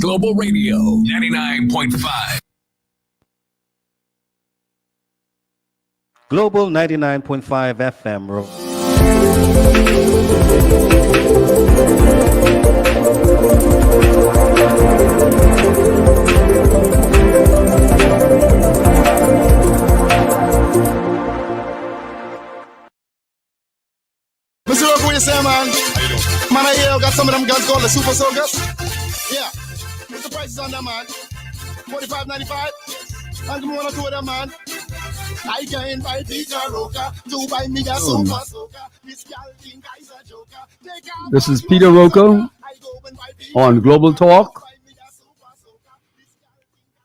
Global Radio 99.5. Global 99.5 FM. Mr. Roker, what you say, man? Man, I hear you got some of them guns called the Super Soakers. Yeah. What's the prices on them, man? $45.95? And give me one or two of them, man. I can invite Peter Roker to buy me a Super Soaker. This girl think I's a joker. This is Peter Roker on Global Talk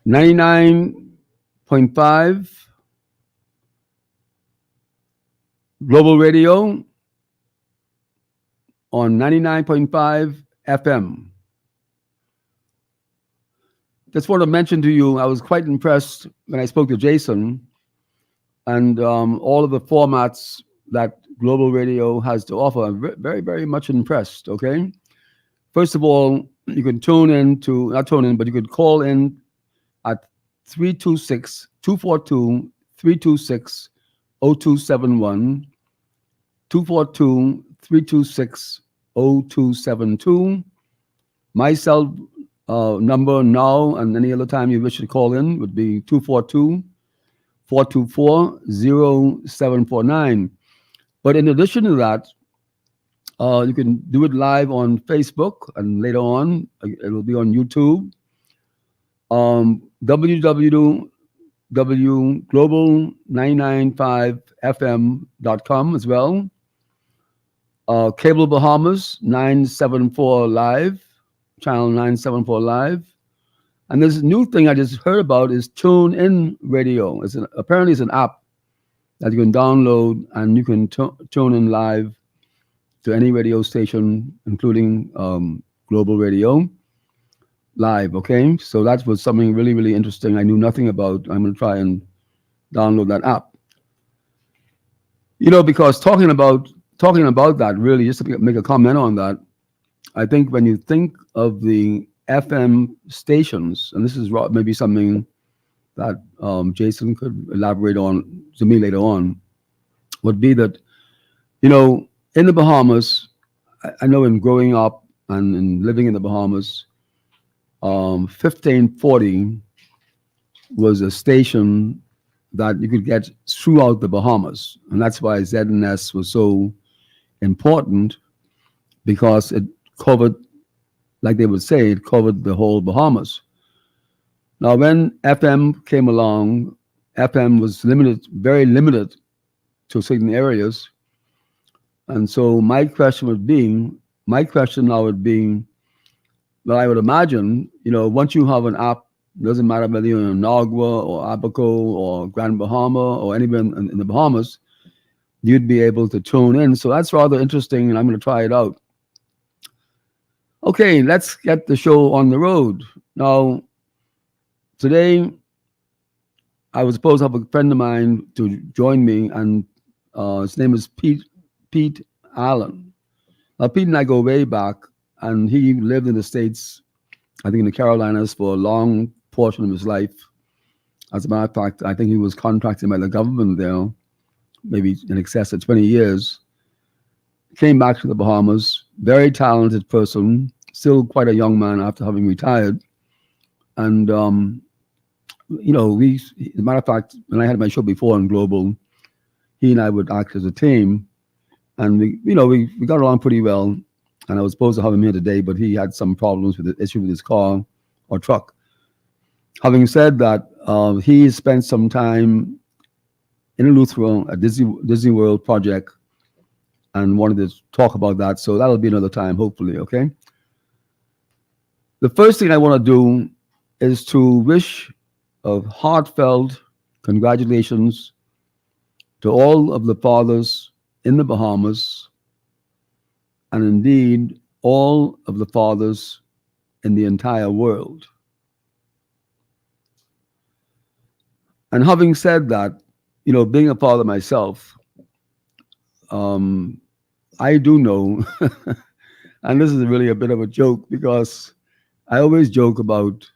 99.5 Global Radio on 99.5 FM. Just want to mention to you, I was quite impressed when I spoke to Jason and all of the formats that Global Radio has to offer. I'm very, very much impressed, okay? First of all, you can not tune in, but you could call in at 326-242-326-0271, 242-326-0272. My cell number now and any other time you wish to call in would be 242-424-0749. But in addition to that, you can do it live on Facebook, and later on, it will be on YouTube. www.global995fm.com as well. Cable Bahamas 974 Live, channel 974 Live. And this new thing I just heard about is Tune In Radio. Apparently it's an app that you can download, and you can tune in live to any radio station, including Global Radio Live, okay? So that was something really, really interesting I knew nothing about. I'm going to try and download that app. You know, because talking about that, really, just to make a comment on that, I think when you think of the FM stations, and this is maybe something that Jason could elaborate on to me later on, would be that, you know, in the Bahamas, I know in growing up and in living in the Bahamas, 1540 was a station that you could get throughout the Bahamas. And that's why ZNS was so important, because it covered, like they would say, it covered the whole Bahamas. Now, when FM came along, FM was limited, very limited to certain areas. And so my question now would be, well, I would imagine, you know, once you have an app, doesn't matter whether you're in Nagua or Abaco or Grand Bahama or anywhere in the Bahamas, you'd be able to tune in. So that's rather interesting, and I'm going to try it out. Okay, let's get the show on the road. Now, today, I was supposed to have a friend of mine to join me, and his name is Pete Allen. Now, Pete and I go way back, and he lived in the States, I think in the Carolinas, for a long portion of his life. As a matter of fact, I think he was contracted by the government there, maybe in excess of 20 years. Came back to the Bahamas, very talented person, still quite a young man after having retired. And, you know, as a matter of fact, when I had my show before on Global, he and I would act as a team. And we got along pretty well. And I was supposed to have him here today, but he had some problems with the issue with his car or truck. Having said that, he spent some time in Eleuthera, a Disney World project, and wanted to talk about that. So that'll be another time, hopefully, okay? The first thing I want to do is to wish a heartfelt congratulations to all of the fathers in the Bahamas, and indeed all of the fathers in the entire world. And having said that, you know, being a father myself, I do know, and this is really a bit of a joke, because I always joke about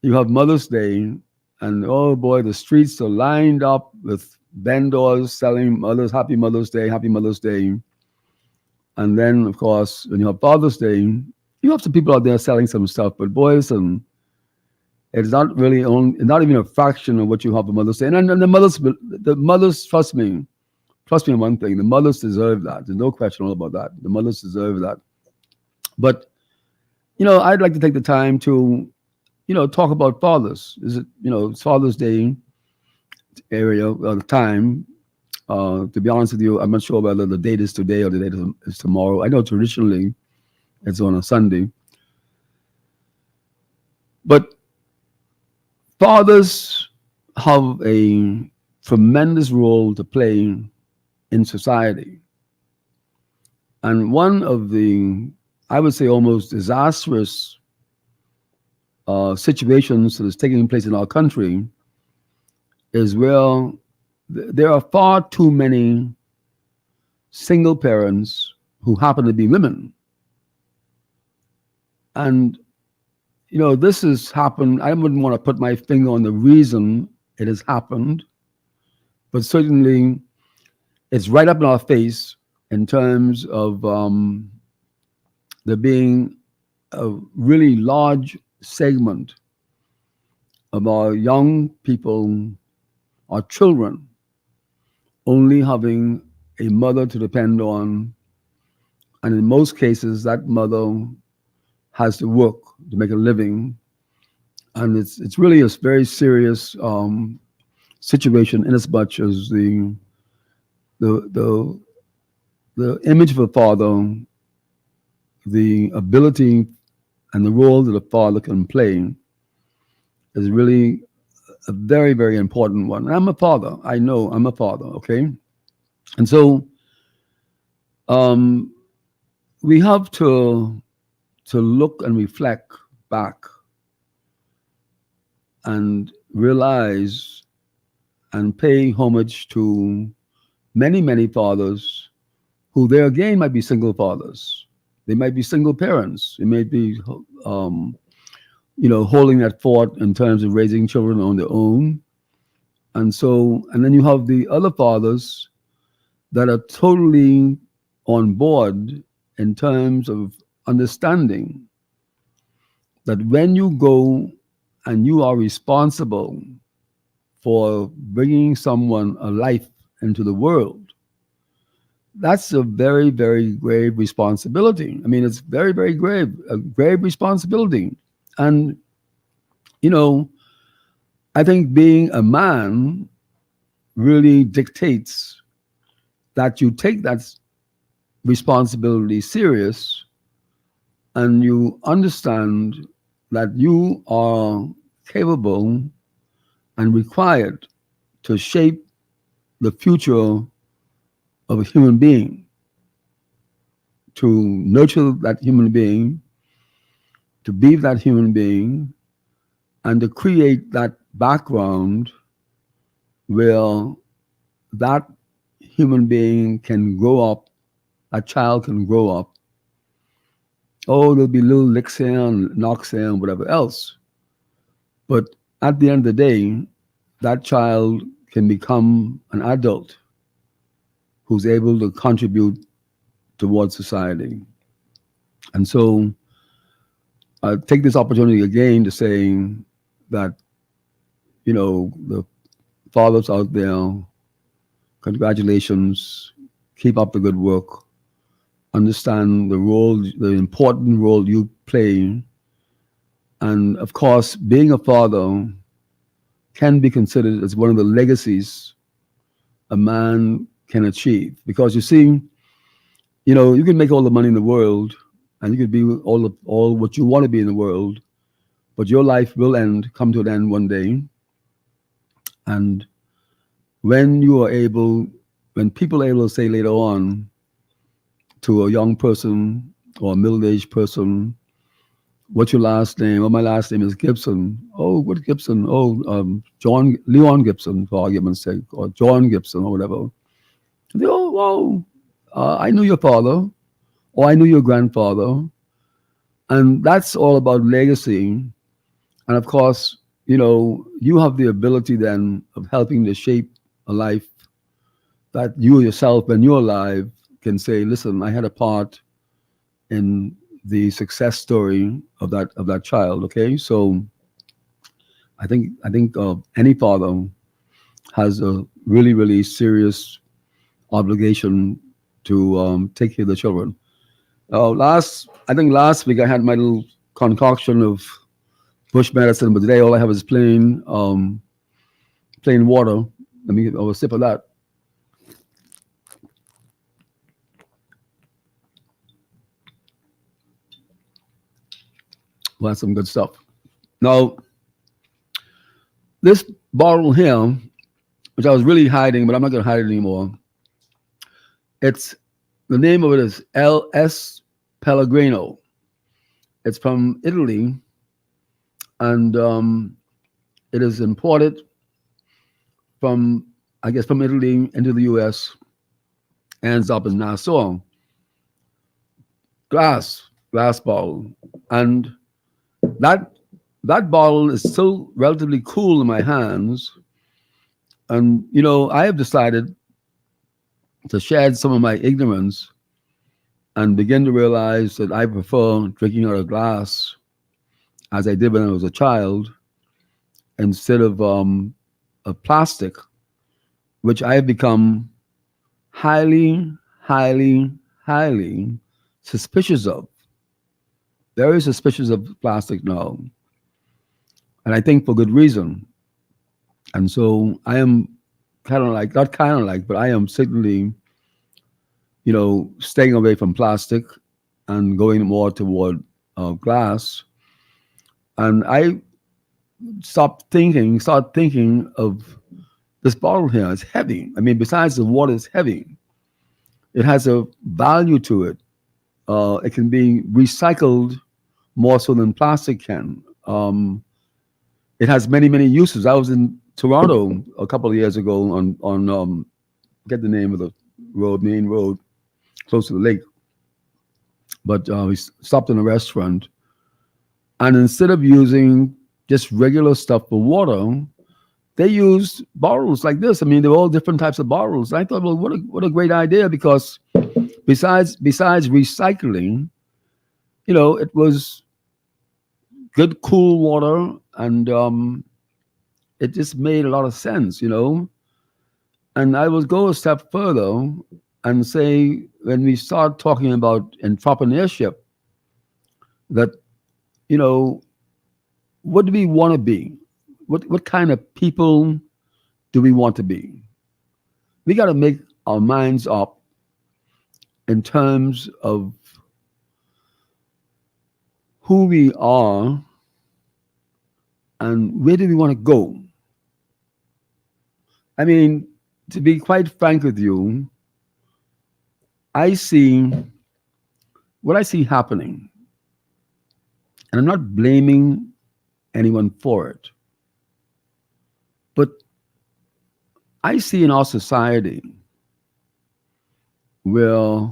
you have Mother's Day, and oh boy, the streets are lined up with vendors selling Happy Mother's Day. And then, of course, when you have Father's Day, you have some people out there selling some stuff, but boys, and it's not really not even a fraction of what you have for Mother's Day. And the mothers, trust me on one thing, the mothers deserve that. There's no question about that. The mothers deserve that. But, I'd like to take the time to, talk about fathers. Is it, it's Father's Day area, the time. To be honest with you, I'm not sure whether the date is today or the date is tomorrow. I know traditionally it's on a Sunday. But fathers have a tremendous role to play in society. And one of the, I would say, almost disastrous situations that is taking place in our country is where there are far too many single parents who happen to be women. And, this has happened. I wouldn't want to put my finger on the reason it has happened, but certainly it's right up in our face in terms of there being a really large segment of our young people, our children, only having a mother to depend on. And in most cases, that mother has to work to make a living. And it's really a very serious situation, in as much as the image of a father, the ability and the role that a father can play is really a very, very important one. And I'm a father. I know I'm a father, okay? And so we have to look and reflect back and realize and pay homage to many, many fathers who there again might be single fathers. They might be single parents. They may be, holding that fort in terms of raising children on their own. And then you have the other fathers that are totally on board in terms of understanding that when you go and you are responsible for bringing someone a life into the world, that's a very, very grave responsibility. I mean, it's very, very grave, a grave responsibility. And, I think being a man really dictates that you take that responsibility serious and you understand that you are capable and required to shape the future of a human being, to nurture that human being, to be that human being, and to create that background where that human being can grow up, a child can grow up. Oh, there'll be little licks here and knocks here and whatever else. But at the end of the day, that child can become an adult who's able to contribute towards society. And so I take this opportunity again to say that, the fathers out there, congratulations, keep up the good work, understand the important role you play. And of course, being a father can be considered as one of the legacies a man can achieve. Because you see, you can make all the money in the world and you could be all what you want to be in the world, but your life will come to an end one day. And when people are able to say later on to a young person or a middle-aged person, what's your last name? Oh, my last name is Gibson. Oh, what Gibson? Oh, Leon Gibson, for argument's sake, or John Gibson, or whatever. And they, oh, wow, I knew your father, or I knew your grandfather. And that's all about legacy. And of course, you have the ability then of helping to shape a life that you yourself, when you're alive, can say, listen, I had a part in the success story of that child. Okay, so I think any father has a really really serious obligation to take care of the children. Last week I had my little concoction of bush medicine, but today all I have is plain water. Let me have a sip of that. Well, that's some good stuff. Now, this bottle here, which I was really hiding, but I'm not going to hide it anymore. It's the name of it is LS Pellegrino. It's from Italy, and it is imported from, I guess, from Italy into the U.S. Ends up in Nassau. Glass bottle, and that that bottle is still relatively cool in my hands. And I have decided to shed some of my ignorance and begin to realize that I prefer drinking out of glass as I did when I was a child instead of plastic, which I have become highly, highly, highly suspicious of. Very suspicious of plastic now. And I think for good reason. And so I am not kind of like, but I am certainly, staying away from plastic and going more toward glass. And I start thinking of this bottle here. It's heavy. I mean, besides the water is heavy, it has a value to it. It can be recycled more so than plastic can. It has many, many uses. I was in Toronto a couple of years ago on get the name of the main road, close to the lake. But we stopped in a restaurant, and instead of using just regular stuff for water, they used bottles like this. I mean, they were all different types of bottles. And I thought, well, what a great idea, because besides recycling, it was good, cool water, and it just made a lot of sense, And I will go a step further and say, when we start talking about entrepreneurship, that, what do we want to be? What kind of people do we want to be? We got to make our minds up in terms of who we are and where do we want to go. I mean, to be quite frank with you, what I see happening, and I'm not blaming anyone for it, but I see in our society where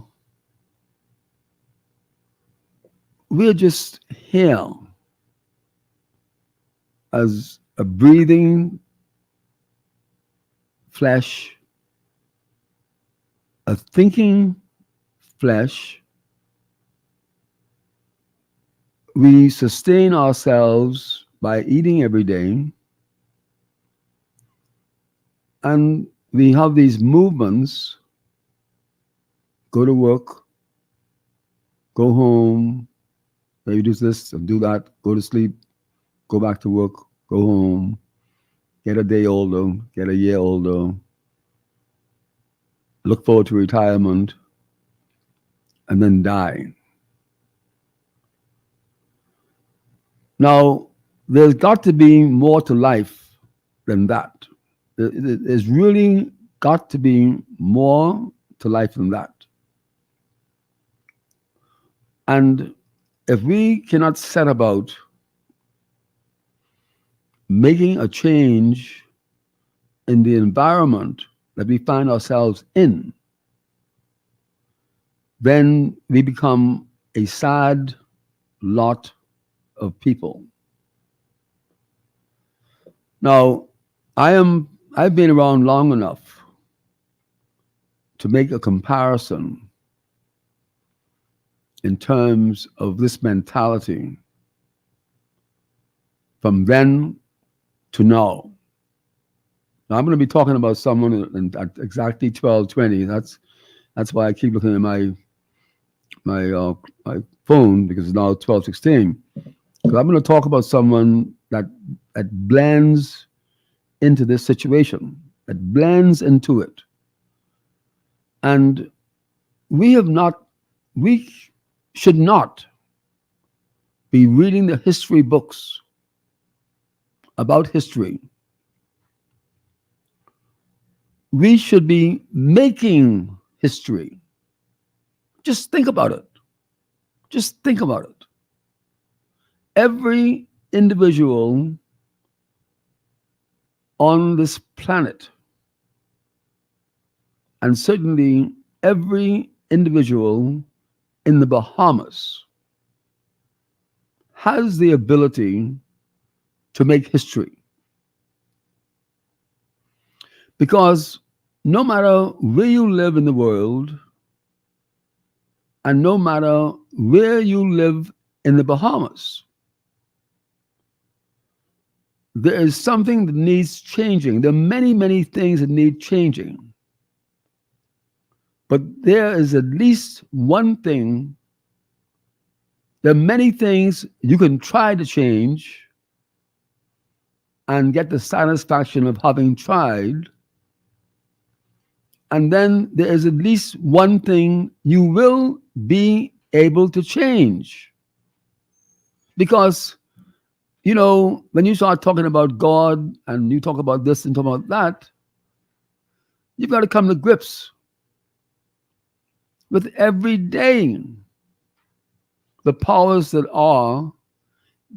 we're just here as a breathing flesh, a thinking flesh. We sustain ourselves by eating every day, and we have these movements: go to work, go home, maybe do this and do that, go to sleep, go back to work, go home, get a day older, get a year older, look forward to retirement, and then die. Now, there's got to be more to life than that. There's really got to be more to life than that. And if we cannot set about making a change in the environment that we find ourselves in, then we become a sad lot of people. Now, I've been around long enough to make a comparison in terms of this mentality from then to now. Now I'm going to be talking about someone at exactly 12:20. That's why I keep looking at my phone, because it's now 12:16. Because I'm going to talk about someone that blends into this situation, that blends into it, and we should not be reading the history books about history. We should be making history. Just think about it. Just think about it. Every individual on this planet, and certainly every individual in the Bahamas, has the ability to make history. Because no matter where you live in the world, and no matter where you live in the Bahamas, there is something that needs changing. There are many, many things that need changing. But there is at least one thing. There are many things you can try to change and get the satisfaction of having tried. And then there is at least one thing you will be able to change. Because, when you start talking about God and you talk about this and talk about that, you've got to come to grips with every day the powers that are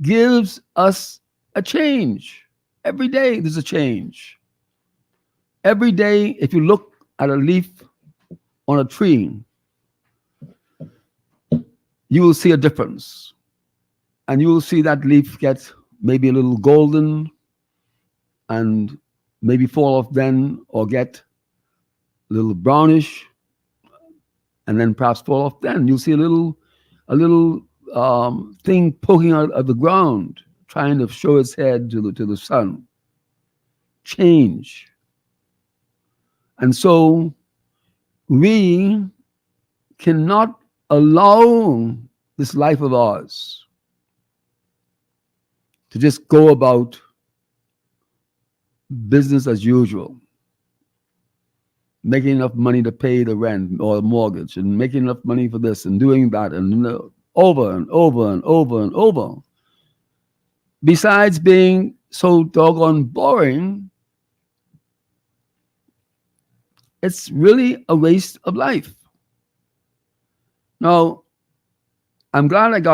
gives us a change. Every day there's a change. Every day, if you look at a leaf on a tree, you will see a difference. And you will see that leaf get maybe a little golden and maybe fall off then, or get a little brownish and then perhaps fall off then. You'll see a little thing poking out of the ground, trying to show its head to the sun. Change. And so we cannot allow this life of ours to just go about business as usual, making enough money to pay the rent or the mortgage, and making enough money for this and doing that, and over and over and over and over. Besides being so doggone boring, it's really a waste of life. Now, I'm glad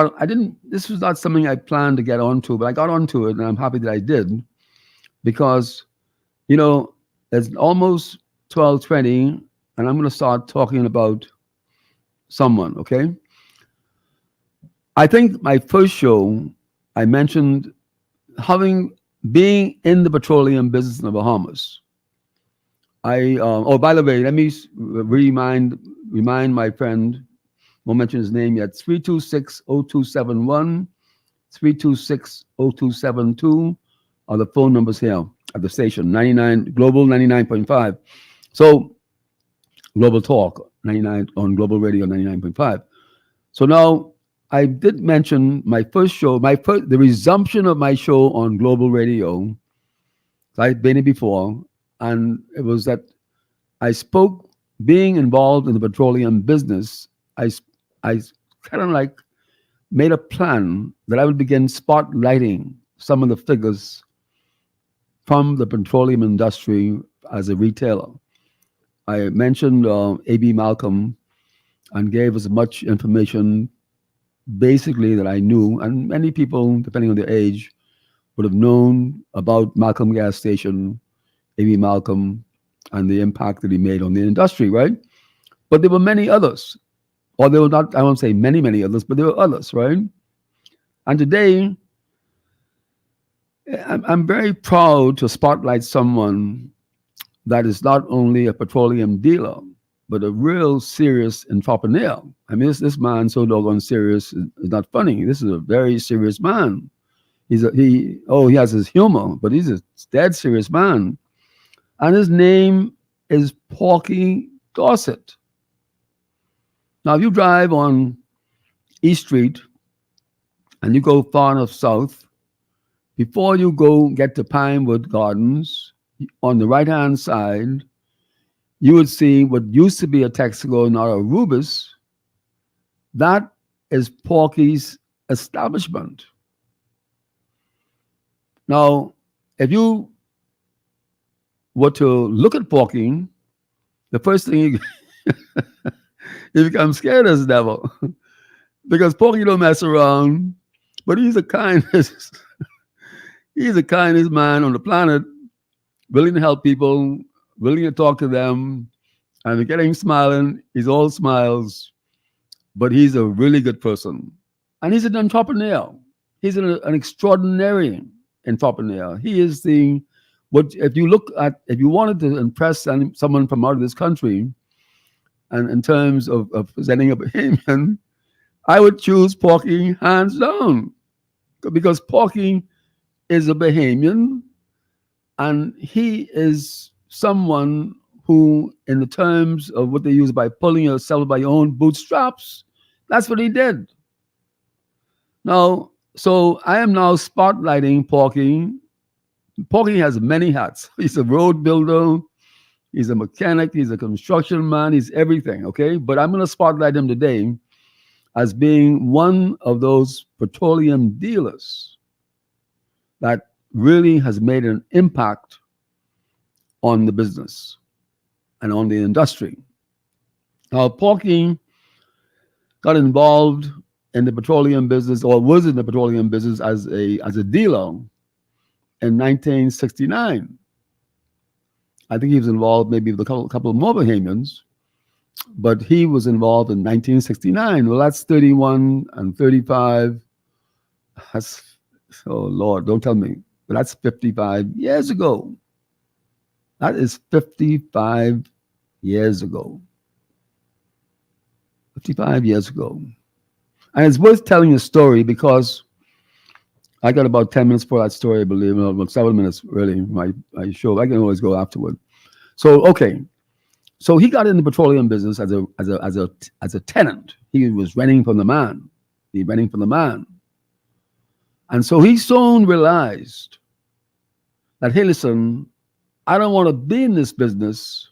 this was not something I planned to get onto, but I got onto it, and I'm happy that I did, because, it's almost 12:20, and I'm going to start talking about someone, okay? I think my first show, I mentioned being in the petroleum business in the Bahamas. By the way, let me remind my friend, won't mention his name yet, 326-0271, 326-0272 are the phone numbers here at the station, Global 99.5. So Global Talk 99 on Global Radio 99.5. So now I did mention my first show, the resumption of my show on Global Radio. I'd been here before, and it was that I spoke, being involved in the petroleum business, I kind of like made a plan that I would begin spotlighting some of the figures from the petroleum industry as a retailer. I mentioned A.B. Malcolm and gave as much information basically that I knew, and many people, depending on their age, would have known about Malcolm Gas Station, A.B. Malcolm, and the impact that he made on the industry, right? But there were many others. Or there were not, I won't say many, many others, but there were others, right? And today, I'm very proud to spotlight someone that is not only a petroleum dealer, but a real serious entrepreneur. I mean, this man so doggone serious is not funny. This is a very serious man. He has his humor, but he's a dead serious man. And his name is Porky Dorset. Now, if you drive on East Street and you go far enough south, before you get to Pinewood Gardens, on the right-hand side, you would see what used to be a Texaco, now a Rubis. That is Porky's establishment. Now, if you were to look at Porky, the first thing you become scared as the devil. Because Porky don't mess around, but he's the kindest man on the planet, willing to help people, willing to talk to them, and you get him smiling. He's all smiles, but he's a really good person. And he's an entrepreneur. He's an extraordinary entrepreneur. He is if you wanted to impress someone from out of this country, and in terms of presenting a Bahamian, I would choose Porky hands down, because Porky is a Bahamian, and he is someone who, in the terms of what they use by pulling yourself by your own bootstraps, that's what he did. Now, so I am now spotlighting Porky. Porky has many hats. He's a road builder, he's a mechanic, he's a construction man, he's everything, okay? But I'm going to spotlight him today as being one of those petroleum dealers that really has made an impact on the business and on the industry. Now, Porky got involved in the petroleum business, or was in the petroleum business as a dealer in 1969. I think he was involved maybe with a couple more Bahamians, but he was involved in 1969. Well, that's 31 and 35. Oh Lord, don't tell me. But that's 55 years ago. That is 55 years ago. 55 years ago. And it's worth telling a story, because I got about 10 minutes for that story, I believe, about 7 minutes really, my show. I can always go afterward. So, okay. So he got in the petroleum business as a tenant. He was renting from the man. And so he soon realized that, hey, listen, I don't want to be in this business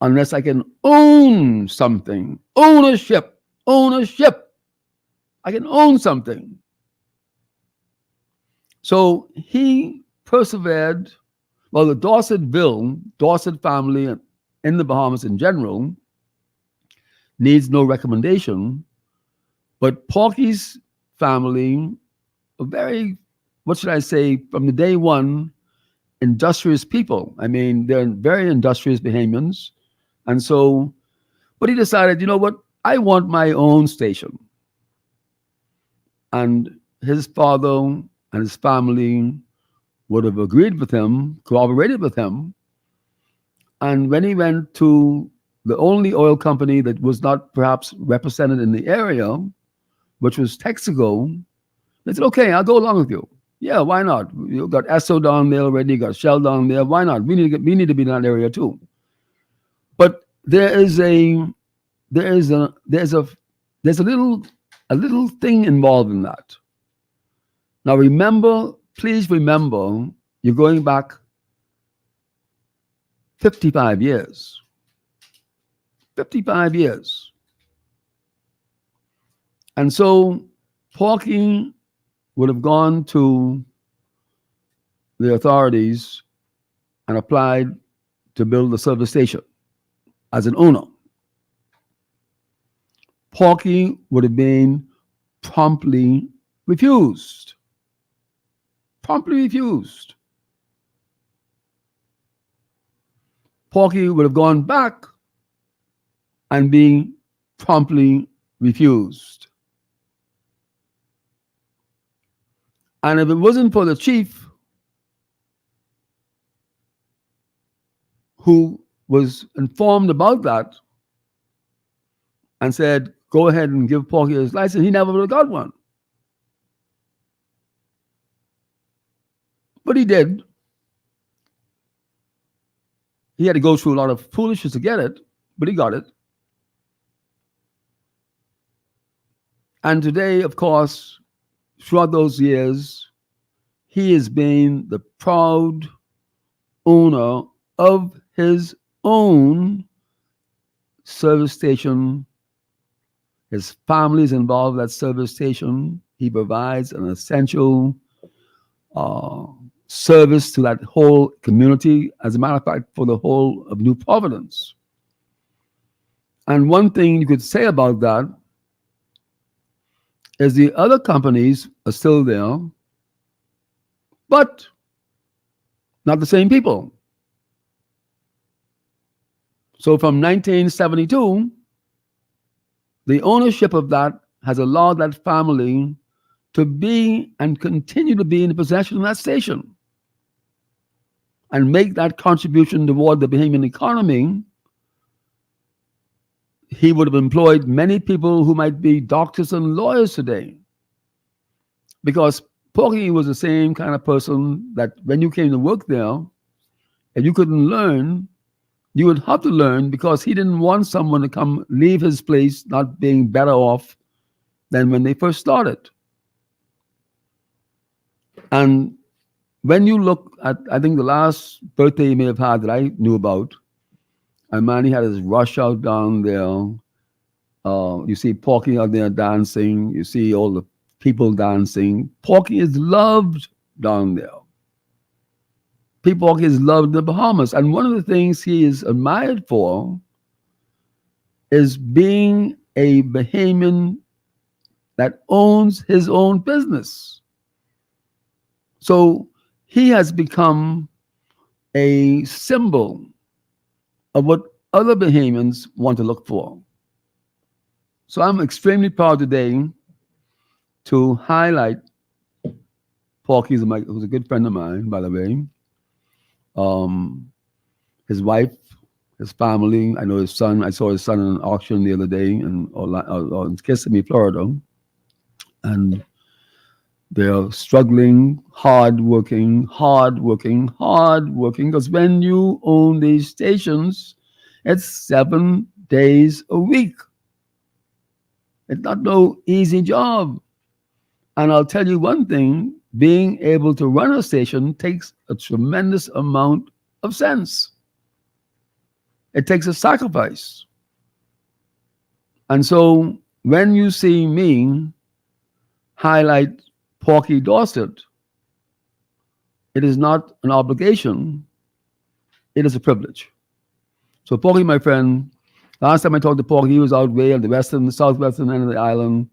unless I can own something. Ownership. I can own something. So he persevered. Well, the Dorset family in the Bahamas in general needs no recommendation, but Porky's family, a very, what should I say, from the day one, industrious people. I mean, they're very industrious Bahamians. And so, but he decided, you know what, I want my own station. And his father and his family would have agreed with him, cooperated with him. And when he went to the only oil company that was not perhaps represented in the area, which was Texaco, they said, okay, I'll go along with you. Yeah, why not? You got Esso down there already, you got Shell down there. Why not? We need to be in that area too. But there's a little thing involved in that. Now please remember, you're going back 55 years. 55 years. And so Porky would have gone to the authorities and applied to build a service station as an owner. Porky would have been promptly refused. Porky would have gone back and been promptly refused. And if it wasn't for the chief who was informed about that and said, go ahead and give Porky his license, he never would have got one. But he did. He had to go through a lot of foolishness to get it, but he got it. And today, of course, throughout those years, he has been the proud owner of his own service station. His family is involved in that service station. He provides an essential service to that whole community, as a matter of fact, for the whole of New Providence. And one thing you could say about that is the other companies are still there, but not the same people. So from 1972, the ownership of that has allowed that family to be and continue to be in the possession of that station and make that contribution toward the Bahamian economy. He would have employed many people who might be doctors and lawyers today, because Porky was the same kind of person that when you came to work there, if you couldn't learn, you would have to learn, because he didn't want someone to come leave his place not being better off than when they first started. And when you look at, I think the last birthday he may have had that I knew about, and man, he had his rush out down there. You see Porky out there dancing. You see all the people dancing. Porky is loved down there. Porky is loved in the Bahamas. And one of the things he is admired for is being a Bahamian that owns his own business. So he has become a symbol of what other Bahamians want to look for. So I'm extremely proud today to highlight Porky, who's a good friend of mine, by the way. His wife, his family. I know his son. I saw his son in an auction the other day in Kissimmee, Florida. And they're struggling, hard-working, because when you own these stations, it's 7 days a week. It's not no easy job. And I'll tell you one thing, being able to run a station takes a tremendous amount of sense. It takes a sacrifice. And so when you see me highlight Porky Dorset, it is not an obligation, it is a privilege. So Porky, my friend, last time I talked to Porky, he was out way at the southwestern end of the island.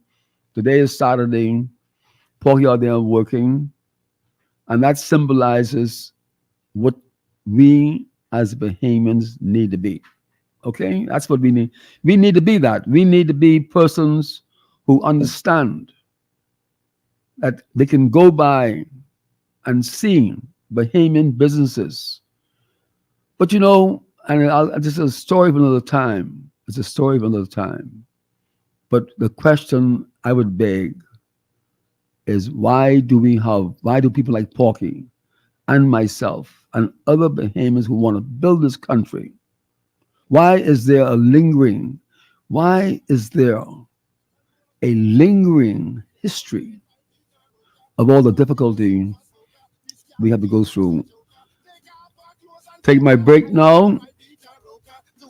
Today is Saturday. Porky out there working. And that symbolizes what we as Bahamians need to be. Okay? That's what we need. We need to be that. We need to be persons who understand that they can go by and see Bahamian businesses. But you know, and this is a story of another time. It's a story of another time. But the question I would beg is, why do people like Porky and myself and other Bahamians who want to build this country, why is there a lingering history of all the difficulty we have to go through? Take my break now.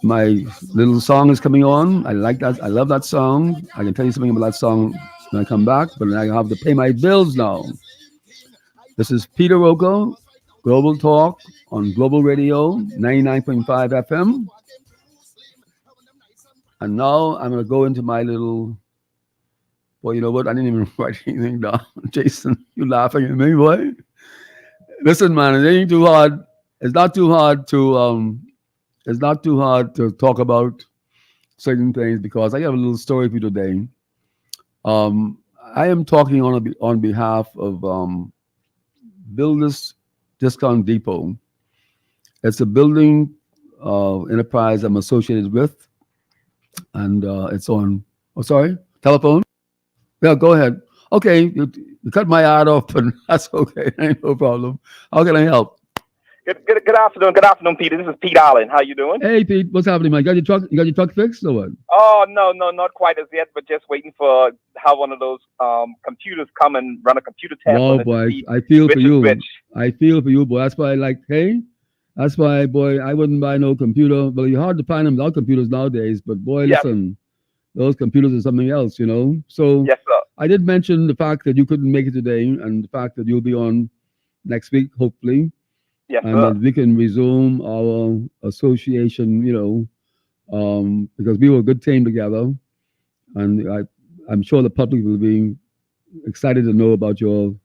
My little song is coming on. I like that. I love that song. I can tell you something about that song when I come back, but I have to pay my bills now. This is Peter Roker, Global Talk on Global Radio, 99.5 FM. And now I'm going to go into my little, well, you know what? I didn't even write anything down. Jason, you laughing at me, boy? Listen, man, it ain't too hard. It's not too hard to talk about certain things, because I have a little story for you today. I am talking on behalf of Builders Discount Depot. It's a building enterprise I'm associated with, and it's on. Oh, sorry, telephone. Yeah, go ahead. Okay, you cut my ad off, but that's okay. Ain't no problem. How can I help? Good afternoon. Good afternoon, Peter. This is Pete Allen. How you doing? Hey, Pete, what's happening, man? Got your truck? You got your truck fixed or what? Oh, no, not quite as yet, but just waiting for how one of those computers come and run a computer test Wow, on it to boy, see I feel for which is you. which. I feel for you, boy. That's why, like, hey, that's why, boy, I wouldn't buy no computer. Well, you're hard to find them without computers nowadays. But boy, Yes, listen, those computers are something else, you know. So yes, sir. I did mention the fact that you couldn't make it today, and the fact that you'll be on next week, hopefully, Yes, and sir. that we can resume our association, because we were a good team together, and I'm sure the public will be excited to know about your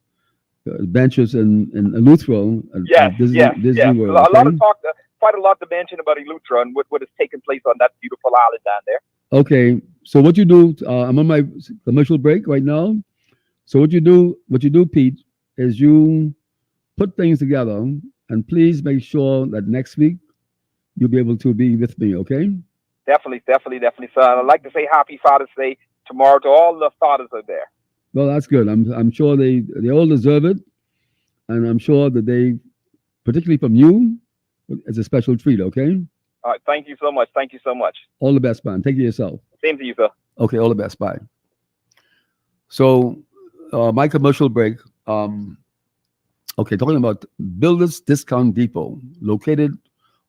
ventures in Eleuthero Yes, and Disney yes, Disney yes. A World. lot Okay, of talk, quite a lot to mention about Elutra and what is taking place on that beautiful island down there. okay. So what you do? I'm on my commercial break right now. So what you do, Pete, is you put things together, and please make sure that next week you'll be able to be with me. Okay. Definitely, definitely, definitely, sir. And I'd like to say Happy Father's Day tomorrow to all the fathers out there. Well, that's good. I'm sure they all deserve it, and I'm sure that they, particularly from you, it's a special treat. Okay. All right. Thank you so much. Thank you so much. All the best, man. Take care of yourself. Same to you, sir. Okay. All the best. Bye. So, my commercial break. Okay, talking about Builders Discount Depot, located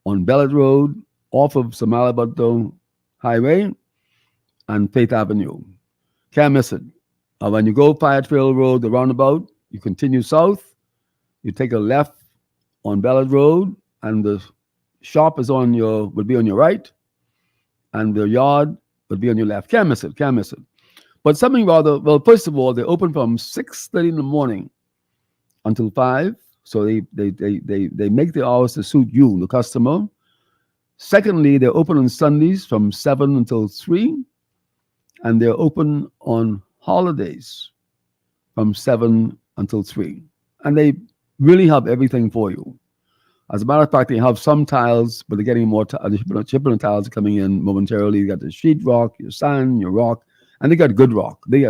on Ballard Road, off of Samalabato Highway and Faith Avenue. Can't miss it. When you go Fire Trail Road, the roundabout, you continue south, you take a left on Ballard Road, and the shop would be on your right, and the yard would be on your left. Can't miss it. Can't miss it. But something rather well. First of all, they open from 6:30 in the morning until 5. So they make the hours to suit you, the customer. Secondly, they're open on Sundays from 7 until 3, and they're open on holidays from 7 until 3. And they really have everything for you. As a matter of fact, they have some tiles, but they're getting more shipping tiles coming in momentarily. You got the sheet rock, your sand, your rock, and they got good rock. They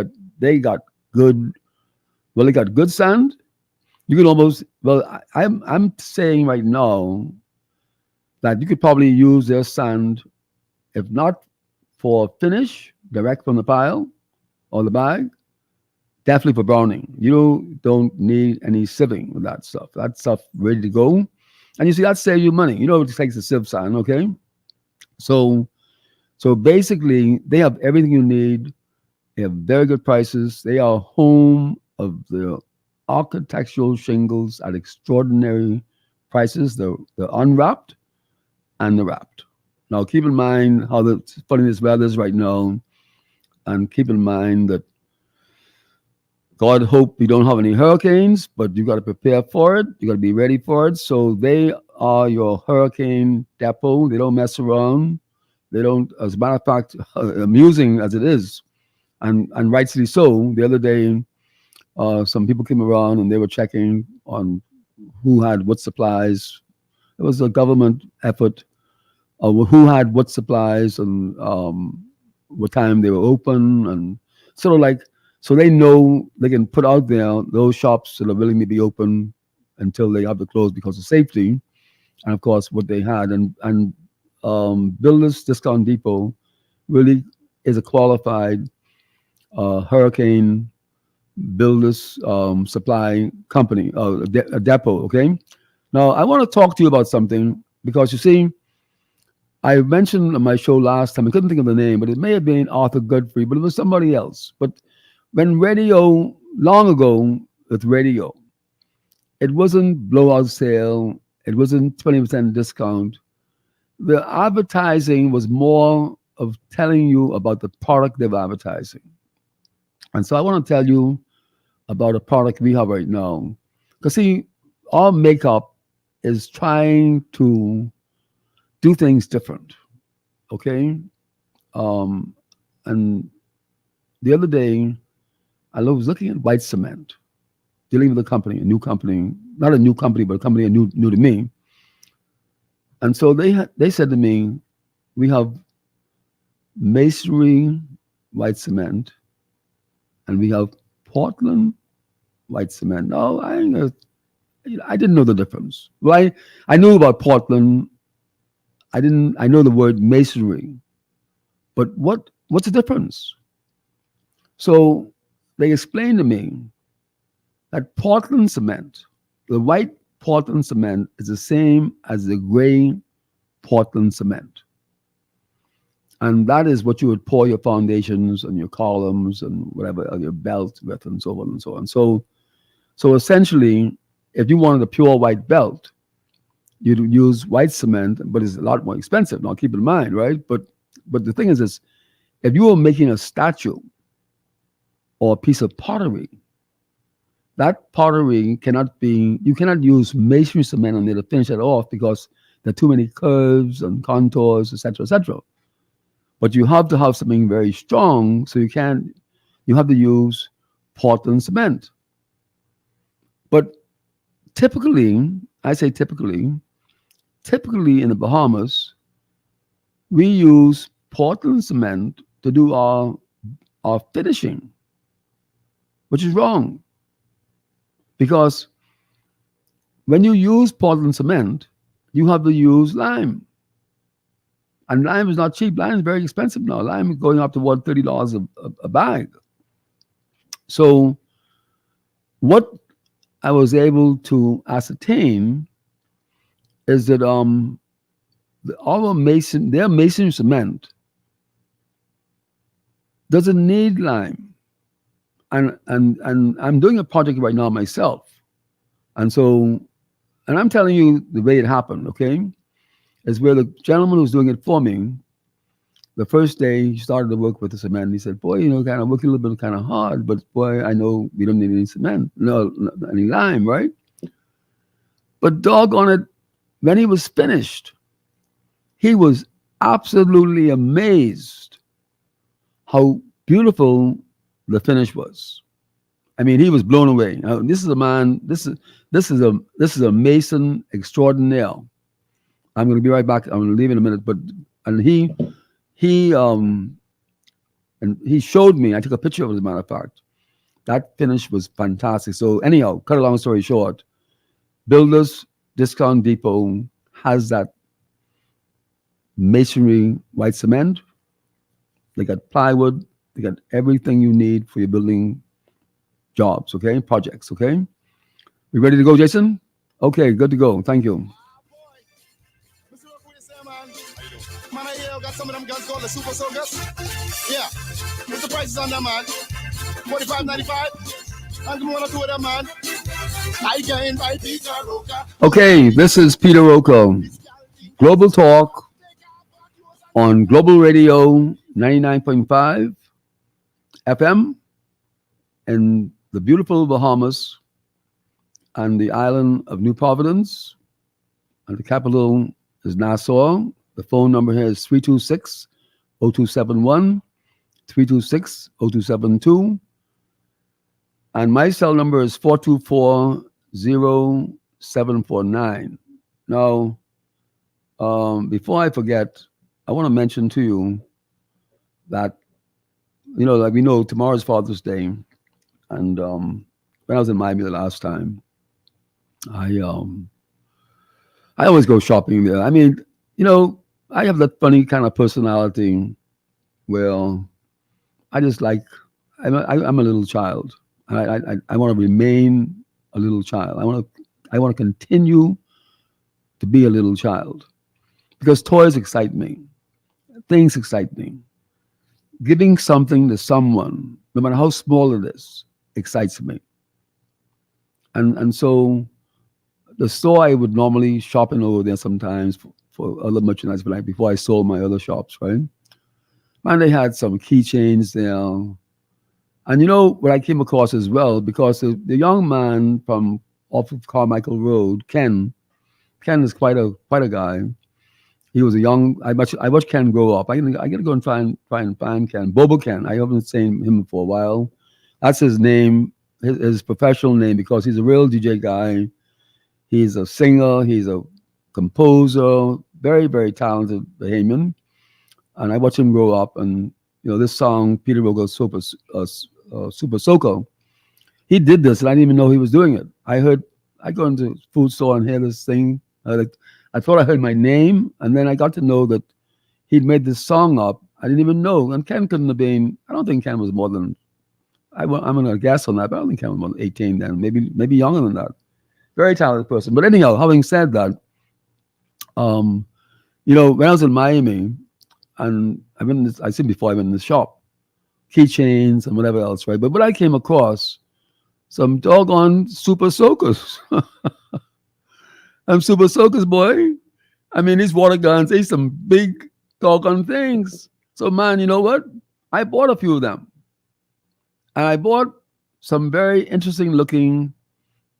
got good sand. You can almost I'm saying right now that you could probably use their sand, if not for finish direct from the pile or the bag, definitely for browning. You don't need any sieving with that stuff. That stuff ready to go. And you see, that saves you money. You know what it takes to sieve sand, okay? So basically they have everything you need. They have very good prices. They are home of the architectural shingles at extraordinary prices. The unwrapped and the wrapped. Now, keep in mind how funny this weather is right now, and keep in mind that God hope we don't have any hurricanes, but you got to prepare for it. You got to be ready for it. So they are your hurricane depot. They don't mess around. They don't, as a matter of fact, amusing as it is, and rightfully so. The other day, some people came around and they were checking on who had what supplies. It was a government effort. Who had what supplies and what time they were open, and sort of like, so they know they can put out there those shops that are willing to be open until they have to close because of safety, and of course what they had, and Builders Discount Depot really is a qualified hurricane builders supply company, a depot. Okay, now I want to talk to you about something, because you see, I mentioned on my show last time, I couldn't think of the name, but it may have been Arthur Godfrey, but it was somebody else. But when radio, long ago with radio, it wasn't blowout sale, it wasn't 20% discount. The advertising was more of telling you about the product they're advertising. And so I want to tell you about a product we have right now. Because see, our makeup is trying to do things different. Okay? And the other day, I was looking at white cement, dealing with a company, a new company, not a new company, but a company new to me. And so they said to me, we have masonry white cement, and we have Portland white cement. No, I didn't know the difference. Well, I knew about Portland. I know the word masonry, but what's the difference? So they explained to me that Portland cement, the white Portland cement, is the same as the gray Portland cement. And that is what you would pour your foundations and your columns and whatever, your belt with, and so on and so on. So essentially, if you wanted a pure white belt, you'd use white cement, but it's a lot more expensive. Now keep in mind, right? But the thing is this: if you were making a statue or a piece of pottery, that pottery you cannot use masonry cement on there to finish it off because there are too many curves and contours, etc., etc. But you have to have something very strong, so you have to use Portland cement. But typically, I say typically in the Bahamas, we use Portland cement to do our finishing, which is wrong. Because when you use Portland cement, you have to use lime. And lime is not cheap. Lime is very expensive now. Lime is going up to what, $30 a bag. So what I was able to ascertain is that their masonry cement doesn't need lime. And I'm doing a project right now myself. And I'm telling you the way it happened, okay? Is where the gentleman who's doing it for me, the first day he started to work with the cement, he said, boy, kind of working a little bit kind of hard, but boy, I know we don't need any cement, no any lime, right? But doggone it, when he was finished, he was absolutely amazed how beautiful the finish was. I mean, he was blown away. Now, this is a man, this is a mason extraordinaire. I'm going to be right back. I'm going to leave in a minute, and he showed me. I took a picture of it, as a matter of fact. That finish was fantastic. So anyhow, cut a long story short, Builders Discount Depot has that masonry white cement. They got plywood. They got everything you need for your building jobs. Okay, projects. Okay, we ready to go, Jason? Okay, good to go. Thank you. Man, I hear you got some of them guns called the Super Soakers. Yeah. What's the prices on them, man? $45.95. And give me one or two of them, man. I can buy Peter Roker. Okay, this is Peter Roker. Global Talk on Global Radio 99.5 FM in the beautiful Bahamas and the island of New Providence. And the capital is Nassau. The phone number here is 326-0271, 326-0272. And my cell number is 424-0749. Now, before I forget, I want to mention to you that, like we know, tomorrow's Father's Day. And when I was in Miami the last time, I always go shopping there. I mean, I have that funny kind of personality where I just like, I'm a little child. I want to remain a little child. I want to continue to be a little child because toys excite me. Things excite me. Giving something to someone, no matter how small it is, excites me. And so the store I would normally shop in over there sometimes for other merchandise, but like before I sold my other shops, right? Man, they had some keychains there. And what I came across as well, because the young man from off of Carmichael Road, Ken is quite a guy. He was I watched Ken grow up. I gotta go and try and find Ken. Bobo Ken. I haven't seen him for a while. That's his name, his professional name, because he's a real DJ guy. He's a singer. He's a composer. Very, very talented Bahamian. And I watched him grow up. And this song, Peter Roker, Super Soco. He did this, and I didn't even know he was doing it. I go into a food store and hear this thing. I thought I heard my name, and then I got to know that he'd made this song up. I didn't even know. And Ken couldn't have been. I don't think Ken was more than. I'm gonna guess on that, but I don't think Ken was more than 18 then. Maybe younger than that. Very talented person. But anyhow, having said that, when I was in Miami, and I said before, I went in the shop, keychains and whatever else, right? But what I came across, some doggone super soakers. I'm super soakers, boy. I mean, these water guns, these some big doggone things. So, man, you know what? I bought a few of them. And I bought some very interesting looking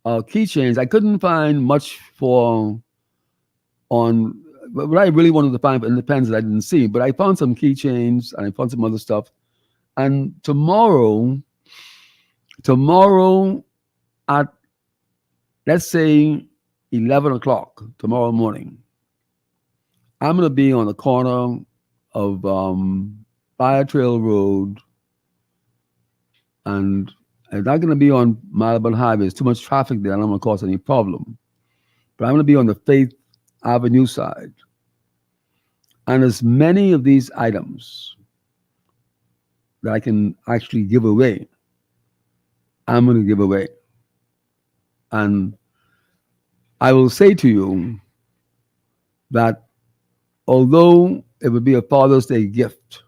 keychains. I couldn't find much what I really wanted to find for independence I didn't see. But I found some keychains and I found some other stuff. And tomorrow at, let's say, 11 o'clock tomorrow morning, I'm going to be on the corner of Fire Trail Road, and I'm not going to be on Malibu Highway. There's too much traffic there. I don't want to cause any problem. But I'm going to be on the Faith Avenue side. And as many of these items that I can actually give away, I'm going to give away. And I will say to you that although it would be a Father's Day gift,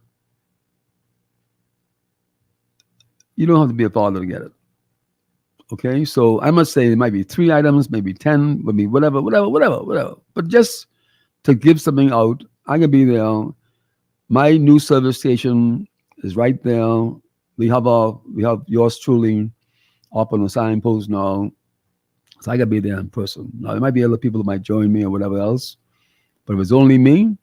you don't have to be a father to get it. Okay, so I must say it might be 3 items, maybe 10, maybe whatever. But just to give something out, I can be there. My new service station is right there. We have yours truly up on the signpost now. So I gotta be there in person. Now there might be other people that might join me or whatever else. But if it's only me,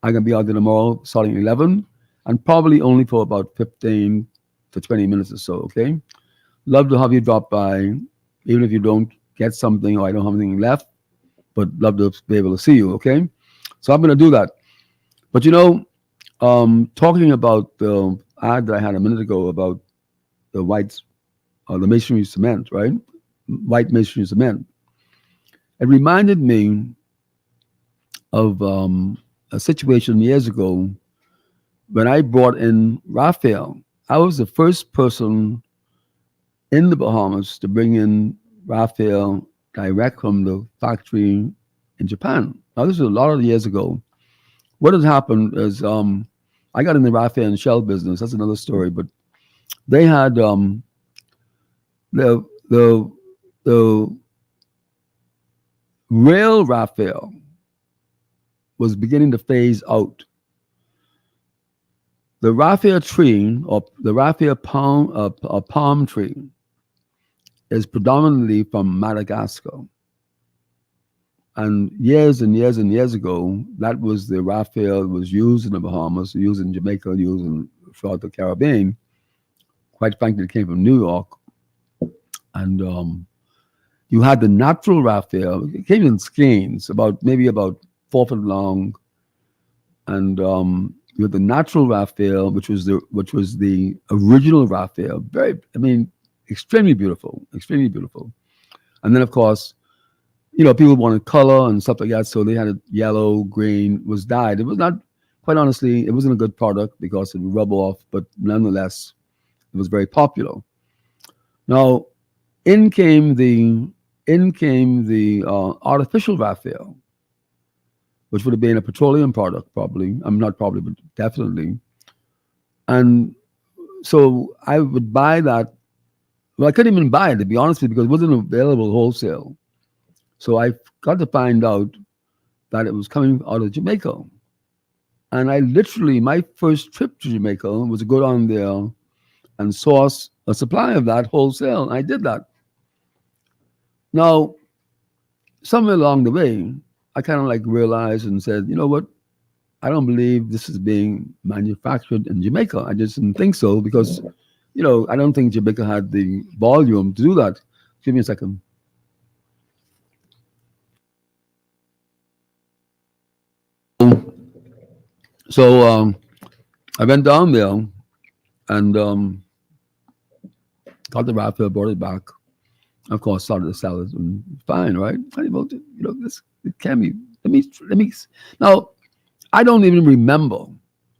I can be out there tomorrow starting at 11 and probably only for about 15 to 20 minutes or so, okay? Love to have you drop by, even if you don't get something or I don't have anything left, but love to be able to see you, okay? So I'm going to do that. But talking about the ad that I had a minute ago about the the masonry cement, right? White masonry cement. It reminded me of a situation years ago when I brought in Raphael. I was the first person in the Bahamas to bring in Raphael direct from the factory in Japan. Now, this was a lot of years ago. What had happened is I got in the Raphael and shell business. That's another story. But they had the real Raphael was beginning to phase out. The Raphael tree, or the Raphael palm tree, is predominantly from Madagascar. And years ago, that was the Raphael that was used in the Bahamas, used in Jamaica, used throughout the Caribbean. Quite frankly, it came from New York. And you had the natural Raphael. It came in skeins, maybe about 4 foot long. And you had the natural Raphael, which was the original Raphael. Extremely beautiful. And then, of course, people wanted color and stuff like that, so they had it yellow, green, was dyed. It was not, quite honestly, it wasn't a good product because it would rub off, but nonetheless, it was very popular. Now, in came the artificial Raphael, which would have been a petroleum product, probably. I'm not probably, but definitely. And so I would buy that. Well, I couldn't even buy it, to be honest with you, because it wasn't available wholesale. So I got to find out that it was coming out of Jamaica. And I literally, my first trip to Jamaica was to go down there and source a supply of that wholesale. And I did that. Now, somewhere along the way, I kind of realized and said, you know what? I don't believe this is being manufactured in Jamaica. I just didn't think so because I don't think Jamaica had the volume to do that. Give me a second. So I went down there and got the wrapper, brought it back. Of course, started to sell it, and fine, right? This it can be. Let me. Now, I don't even remember.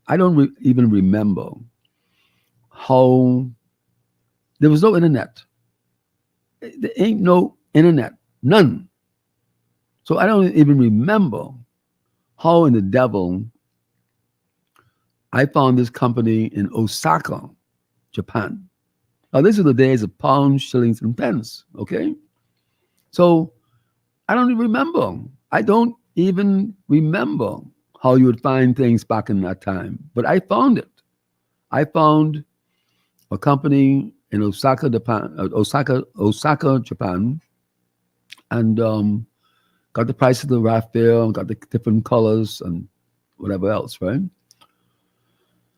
I don't even remember how there was no internet. There ain't no internet, none. So I don't even remember how in the devil I found this company in Osaka, Japan. Now, these are the days of pounds, shillings, and pence, okay? So I don't even remember. I don't even remember how you would find things back in that time. But I found it. I found a company in Osaka, Japan, and got the price of the raft there, and got the different colors and whatever else, right?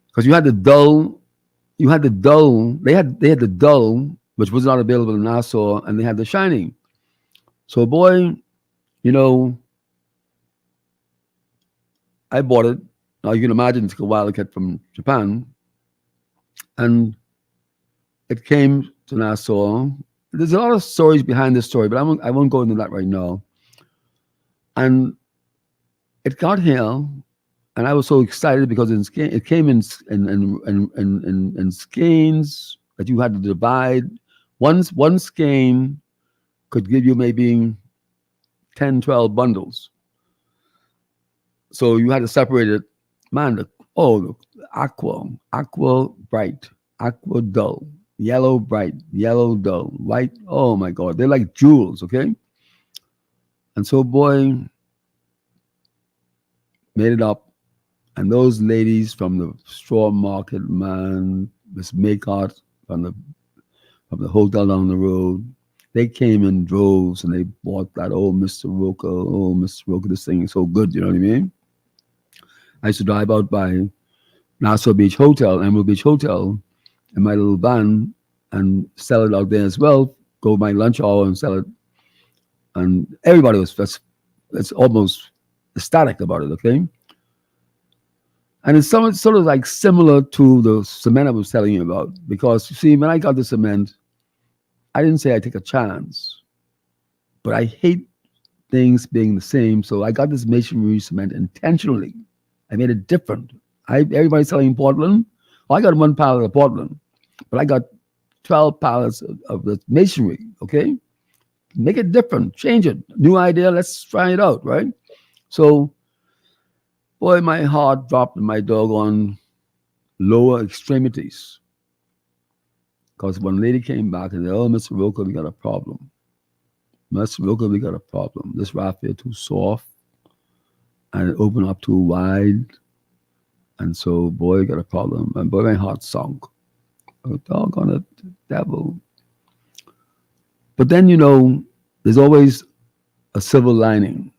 Because you had the dull. They had the dull, which was not available in Nassau, and they had the shining. So, boy, I bought it. Now you can imagine it's a while to get from Japan, and it came to Nassau. There's a lot of stories behind this story, but I won't go into that right now. And it got here, and I was so excited because it came in skeins that you had to divide. One skein could give you maybe 10, 12 bundles. So you had to separate it. Man, the aqua bright, aqua dull, yellow bright, yellow dull, white. Oh my God, they're like jewels, okay? And so, boy, made it up. And those ladies from the straw market, man, Miss Maycott from the hotel down the road, they came in droves and they bought that. Oh, Mr. Roker, this thing is so good. You know what I mean? I used to drive out by Nassau Beach Hotel, Emerald Beach Hotel, in my little van and sell it out there as well. Go my lunch hour and sell it. And everybody was that's almost ecstatic about it, okay? And it's sort of like similar to the cement I was telling you about. Because, you see, when I got the cement, I didn't say I take a chance. But I hate things being the same. So I got this masonry cement intentionally. I made it different. Everybody's selling Portland. Well, I got one pallet of Portland. But I got 12 pallets of the masonry, okay? Make it different. Change it. New idea. Let's try it out, right? So, boy, my heart dropped in my doggone lower extremities. Because one lady came back and said, oh, Mr. Roker, we got a problem. Mr. Roker, we got a problem. This raft here too soft and it opened up too wide. And so, boy, got a problem. And boy, my heart sunk. Oh, doggone it, devil. But then, there's always a silver lining.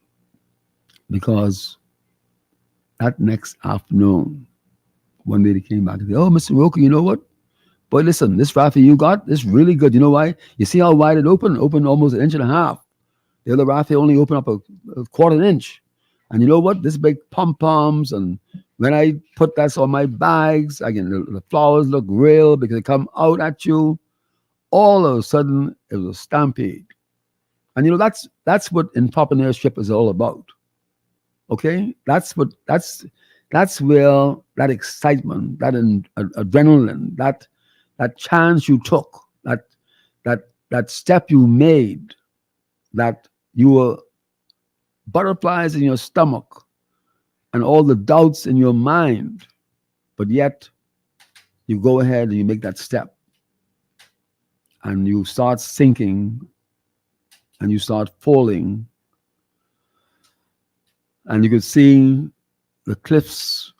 Because that next afternoon, one lady came back and said, oh, Mr. Roker, you know what? Boy, listen, this raft you got is really good. You know why? You see how wide it opened? Opened almost 1.5 inches. The other raft only opened up a quarter inch. And you know what? This big pom-poms, and when I put that on my bags, again, the flowers look real because they come out at you. All of a sudden, it was a stampede. And that's what entrepreneurship is all about. Okay? That's where that excitement, that adrenaline, that chance you took, that step you made, that you were butterflies in your stomach and all the doubts in your mind, but yet you go ahead and you make that step and you start sinking and you start falling and you could see the cliffs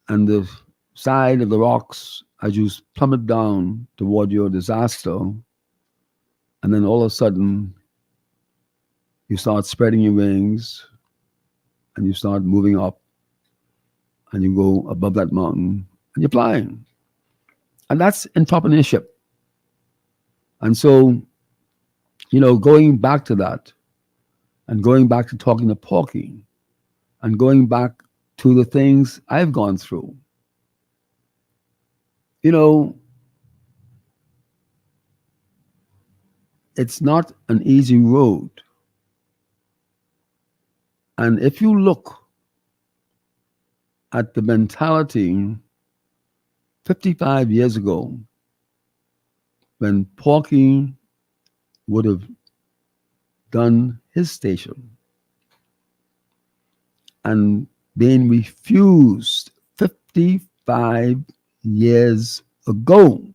and the side of the rocks as you plummet down toward your disaster. And then all of a sudden, you start spreading your wings and you start moving up and you go above that mountain and you're flying. And that's entrepreneurship. And so, going back to that and going back to talking to Porky and going back to the things I've gone through, it's not an easy road. And if you look at the mentality 55 years ago, when Porky would have done his station and been refused 55 years ago,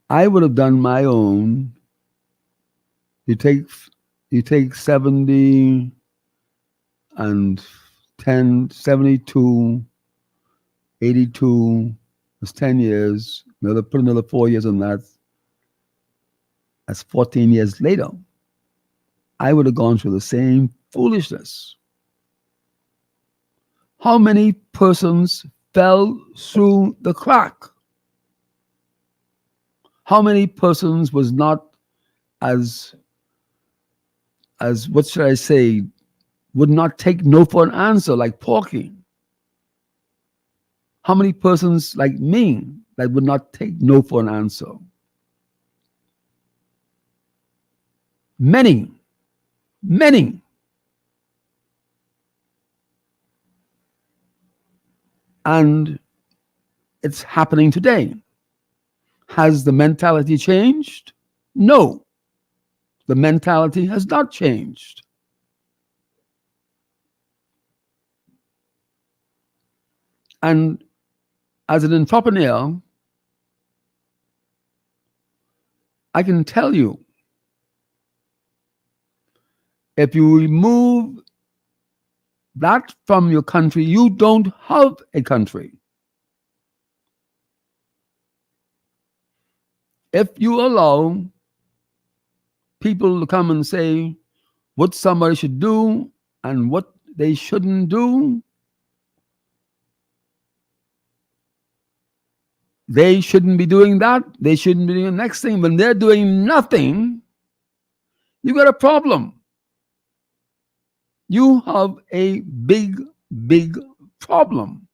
I would have done my own. You take 70 and 10, 72, 82, that's 10 years. Put another 4 years on that. That's 14 years later. I would have gone through the same foolishness. How many persons fell through the crack? How many persons was not as what should I say, would not take no for an answer like Porky? How many persons like me that would not take no for an answer? Many. And it's happening today. Has the mentality changed? No. The mentality has not changed. And as an entrepreneur, I can tell you, if you remove that from your country, you don't have a country. If you allow people to come and say what somebody should do and what they shouldn't do, they shouldn't be doing that, they shouldn't be doing the next thing. When they're doing nothing, you got a problem. You have a big problem.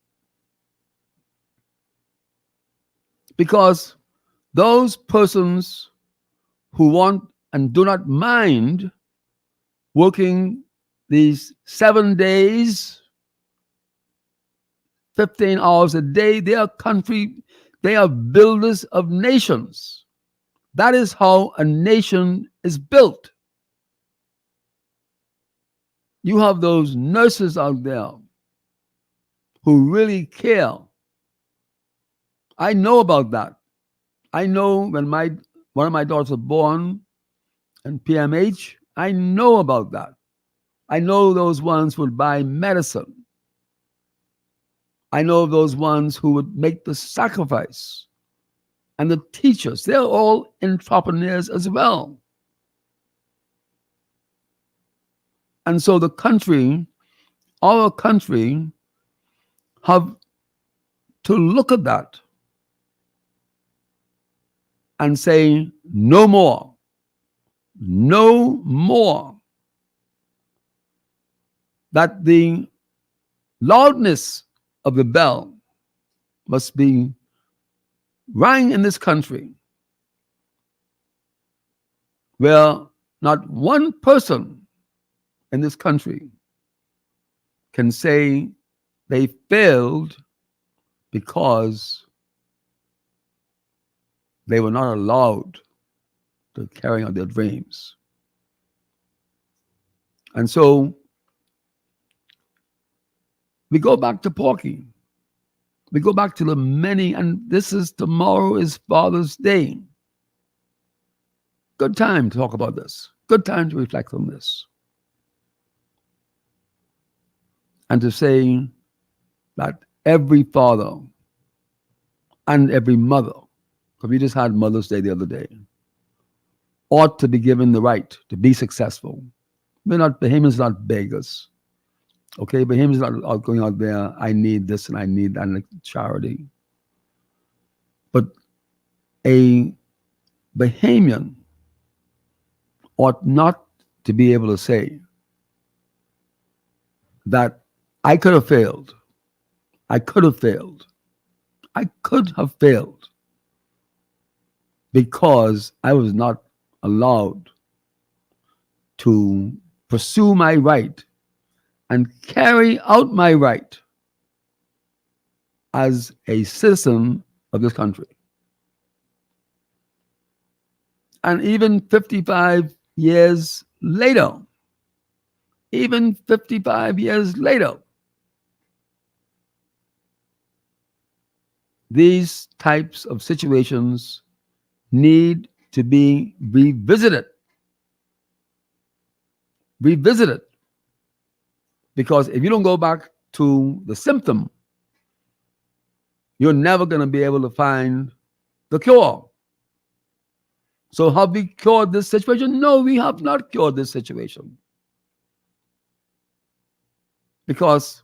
Because those persons who want and do not mind working these 7 days, 15 hours a day, they are builders of nations. That is how a nation is built. You have those nurses out there who really care. I know about that. I know when one of my daughters was born in PMH, I know about that. I know those ones who would buy medicine. I know those ones who would make the sacrifice. And the teachers, they're all entrepreneurs as well. And so our country, have to look at that and say, no more. That the loudness of the bell must be rang in this country, where not one person in this country can say they failed because they were not allowed to carry out their dreams. And so we go back to Porky. We go back to the many, and tomorrow is Father's Day. Good time to talk about this. Good time to reflect on this. And to say that every father and every mother, because we just had Mother's Day the other day, ought to be given the right to be successwe're not behemoths, not beggars. Okay, Bahamians are going out there. I need this and I need that, like charity. But a Bahamian ought not to be able to say that I could have failed. I could have failed. I could have failed because I was not allowed to pursue my right and carry out my right as a citizen of this country. And even 55 years later, these types of situations need to be revisited. Because if you don't go back to the symptom, you're never going to be able to find the cure. So have we cured this situation? No, we have not cured this situation. Because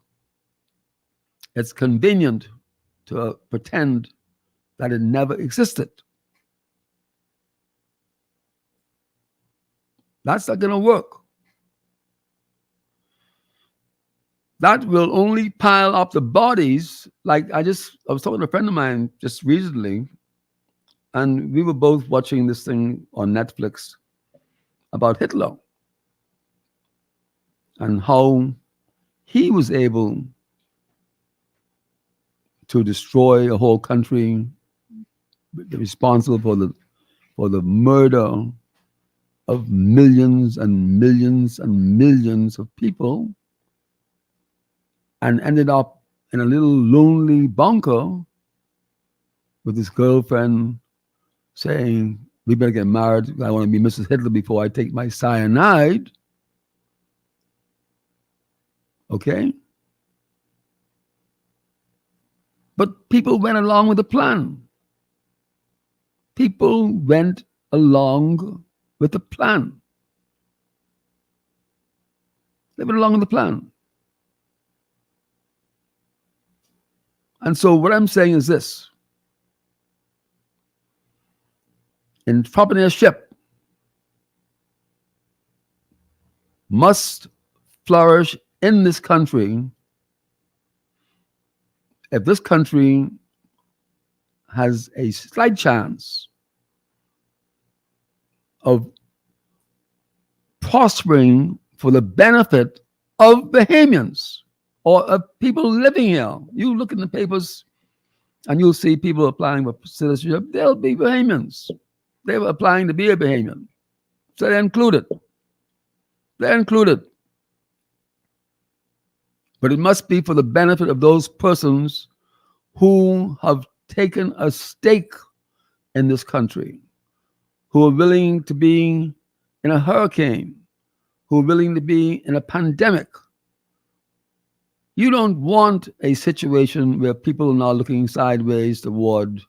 it's convenient to pretend that it never existed. That's not going to work. That will only pile up the bodies. Like I was talking to a friend of mine just recently, and we were both watching this thing on Netflix about Hitler and how he was able to destroy a whole country, responsible for the murder of millions and millions and millions of people, and ended up in a little lonely bunker with his girlfriend saying, "We better get married. I want to be Mrs. Hitler before I take my cyanide." Okay? But people went along with the plan. People went along with the plan. They went along with the plan. And so what I'm saying is this. Entrepreneurship must flourish in this country if this country has a slight chance of prospering for the benefit of Bahamians or of people living here. You look in the papers and you'll see people applying for citizenship. They'll be Bahamians. They were applying to be a Bahamian. So they're included. They're included. But it must be for the benefit of those persons who have taken a stake in this country, who are willing to be in a hurricane, who are willing to be in a pandemic. You don't want a situation where people are now looking sideways toward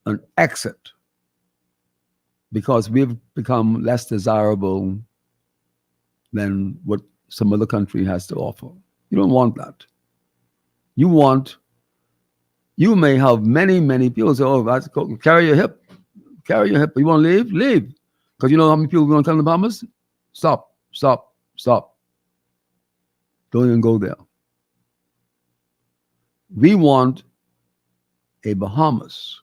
an exit because we've become less desirable than what some other country has to offer. You don't want that. You may have many people say, "Oh, that's cool. Carry your hip. You want to leave? Leave." Because you know how many people want to come to the Bahamas? Stop. Don't even go there. We want a Bahamas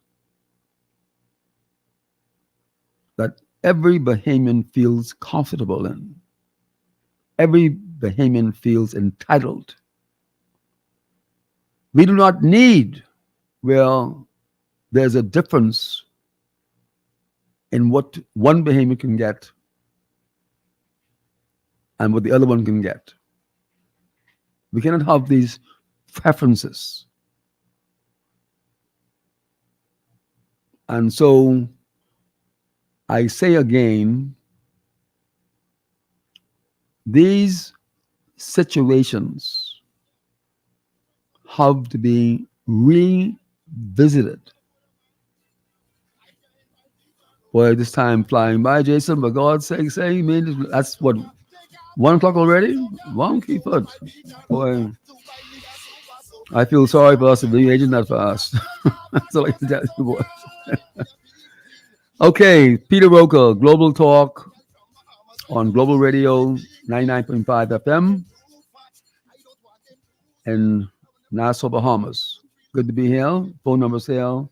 that every Bahamian feels comfortable in. Every Bahamian feels entitled. We do not need where there's a difference in what one Bahamian can get and what the other one can get. We cannot have these preferences. And so I say again, these situations have to be revisited. Boy, this time flying by, Jason, for God's sake, say, man, that's what 1 o'clock already? Wonky foot. Boy, I feel sorry for us if the agent that fast. That's all I can tell you, boy. Okay, Peter Roker, Global Talk on Global Radio 99.5 FM in Nassau, Bahamas. Good to be here. Phone number here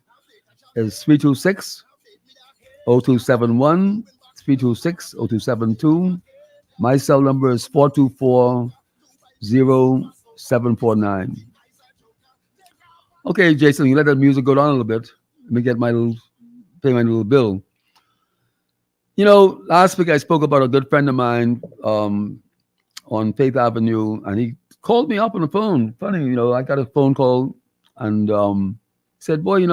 is 326 0271 326 0272. My cell number is 424 0749. Okay, Jason, you let the music go down a little bit. Let me get pay my little bill. You know, last week I spoke about a good friend of mine on Faith Avenue, and he called me up on the phone. Funny, I got a phone call and said, boy,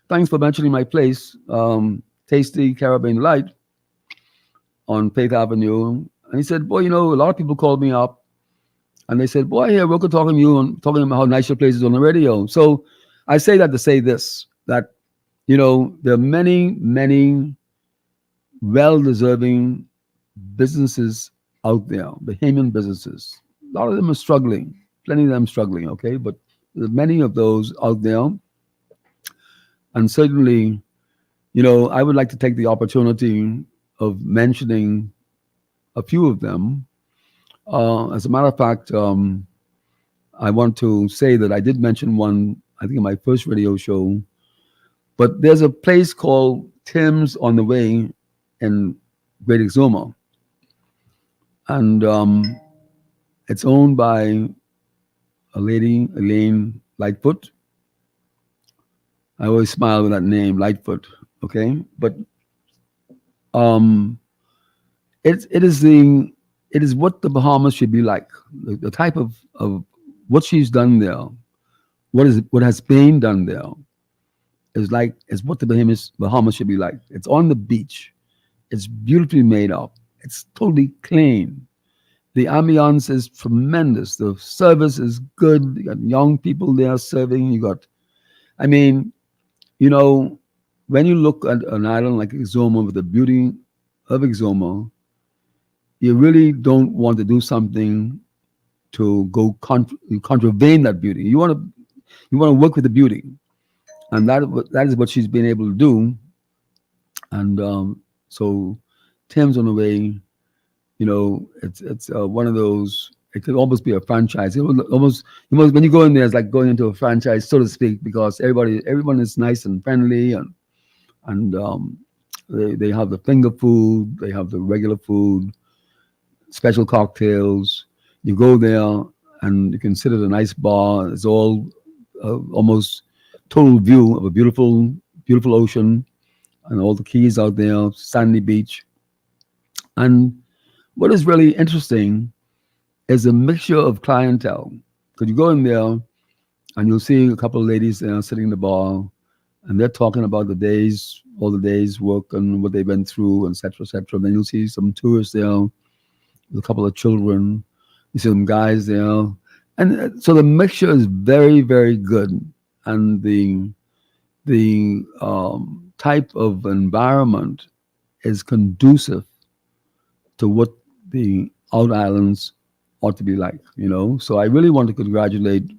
thanks for mentioning my place, Tasty Caribbean Light on Faith Avenue. And he said, boy, a lot of people called me up and they said, boy, I hear Roker talking to you and talking about how nice your place is on the radio. So I say that to say this, that, there are many, many well-deserving businesses out there, Bahamian businesses. A lot of them are struggling, plenty of them struggling, okay? But there are many of those out there. And certainly, I would like to take the opportunity of mentioning a few of them. As a matter of fact, I want to say that I did mention one, I think in my first radio show, but there's a place called Tim's on the Way in Great Exuma. And it's owned by a lady, Elaine Lightfoot. I always smile with that name, Lightfoot, okay? But it is what the Bahamas should be like. The type of what she's done there, what has been done there is what the Bahamas should be like. It's on the beach. It's beautifully made up. It's totally clean. The ambiance is tremendous. The service is good. You got young people there serving. When you look at an island like Exuma with the beauty of Exuma, you really don't want to do something to go contravene that beauty. You want to work with the beauty, and that is what she's been able to do. And so, Tim's on the Way. It's one of those. It could almost be a franchise. It would almost when you go in there, it's like going into a franchise, so to speak, because everyone is nice and friendly, and they have the finger food, they have the regular food, special cocktails. You go there and you can sit at a nice bar. It's all almost total view of a beautiful, beautiful ocean and all the keys out there, sandy beach. And what is really interesting is a mixture of clientele. Because you go in there and you'll see a couple of ladies there sitting in the bar, and they're talking about all the days work and what they've been through, et cetera, et cetera. Then you'll see some tourists there with a couple of children. You see some guys there. And so the mixture is very, very good. And the type of environment is conducive to what the out islands ought to be like, So I really want to congratulate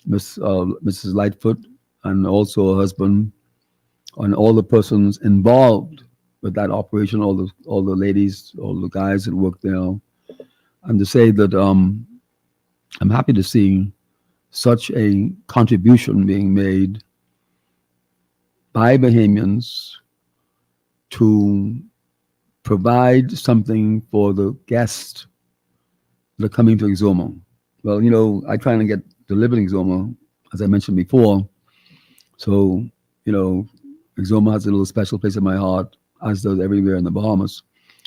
Mrs. Lightfoot and also her husband and all the persons involved with that operation, all the ladies, all the guys that work there, and to say that I'm happy to see such a contribution being made by Bahamians to provide something for the guests that are coming to Exuma. Well, I try to get to live in Exuma, as I mentioned before. So, Exuma has a little special place in my heart, as does everywhere in the Bahamas.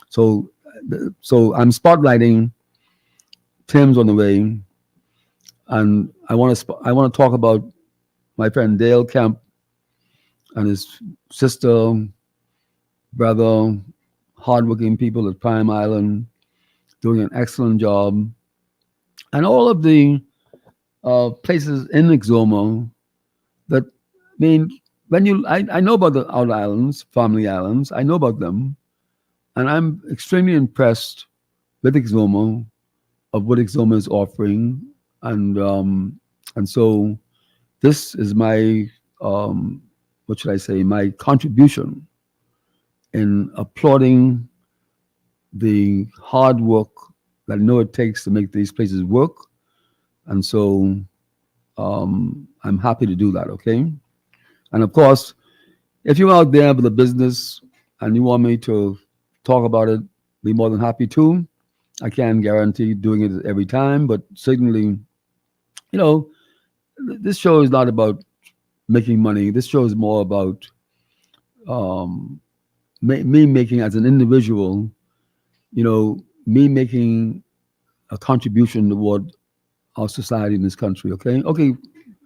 So I'm spotlighting Tim's on the Way, and I want to talk about my friend Dale Kemp and his sister, brother, hardworking people at Prime Island, doing an excellent job, and all of the places in Exuma that, I know about the outer islands, family islands, I know about them, and I'm extremely impressed with Exoma of what Exoma is offering, and so this is my what should I say, my contribution in applauding the hard work that I know it takes to make these places work, and so I'm happy to do that. Okay, and of course, if you're out there with a business and you want me to talk about it, be more than happy to. I can't guarantee doing it every time, but certainly, you know, this show is not about making money. This show is more about um, me making as an individual, me making a contribution toward our society in this country. Okay, okay,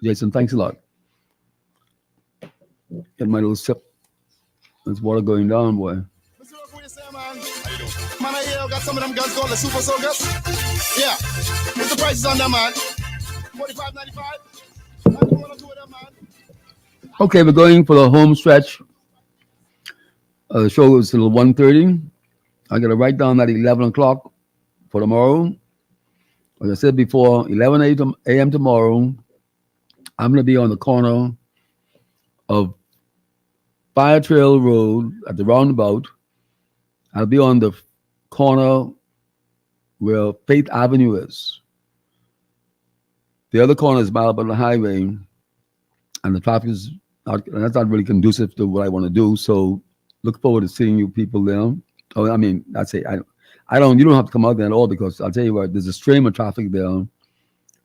Jason, thanks a lot. Get my little sip. There's water going down, boy. Mr. Roker, what you say, man? Man, I hear you got some of them guns called the Super Soakers. Yeah. What's the prices on them, man? $45.95. How do you want to do with them, man? Okay, we're going for the home stretch. The show is till 1:30. I got to write down that 11 o'clock for tomorrow. Like I said before, 11 a.m. tomorrow, I'm going to be on the corner of Fire Trail Road at the roundabout. I'll be on the corner where Faith Avenue is. The other corner is mile up on the highway, and the traffic is that's not really conducive to what I want to do. So look forward to seeing you people there. Oh, I mean, that's it. I don't. You don't have to come out there at all, because I'll tell you what, there's a stream of traffic there,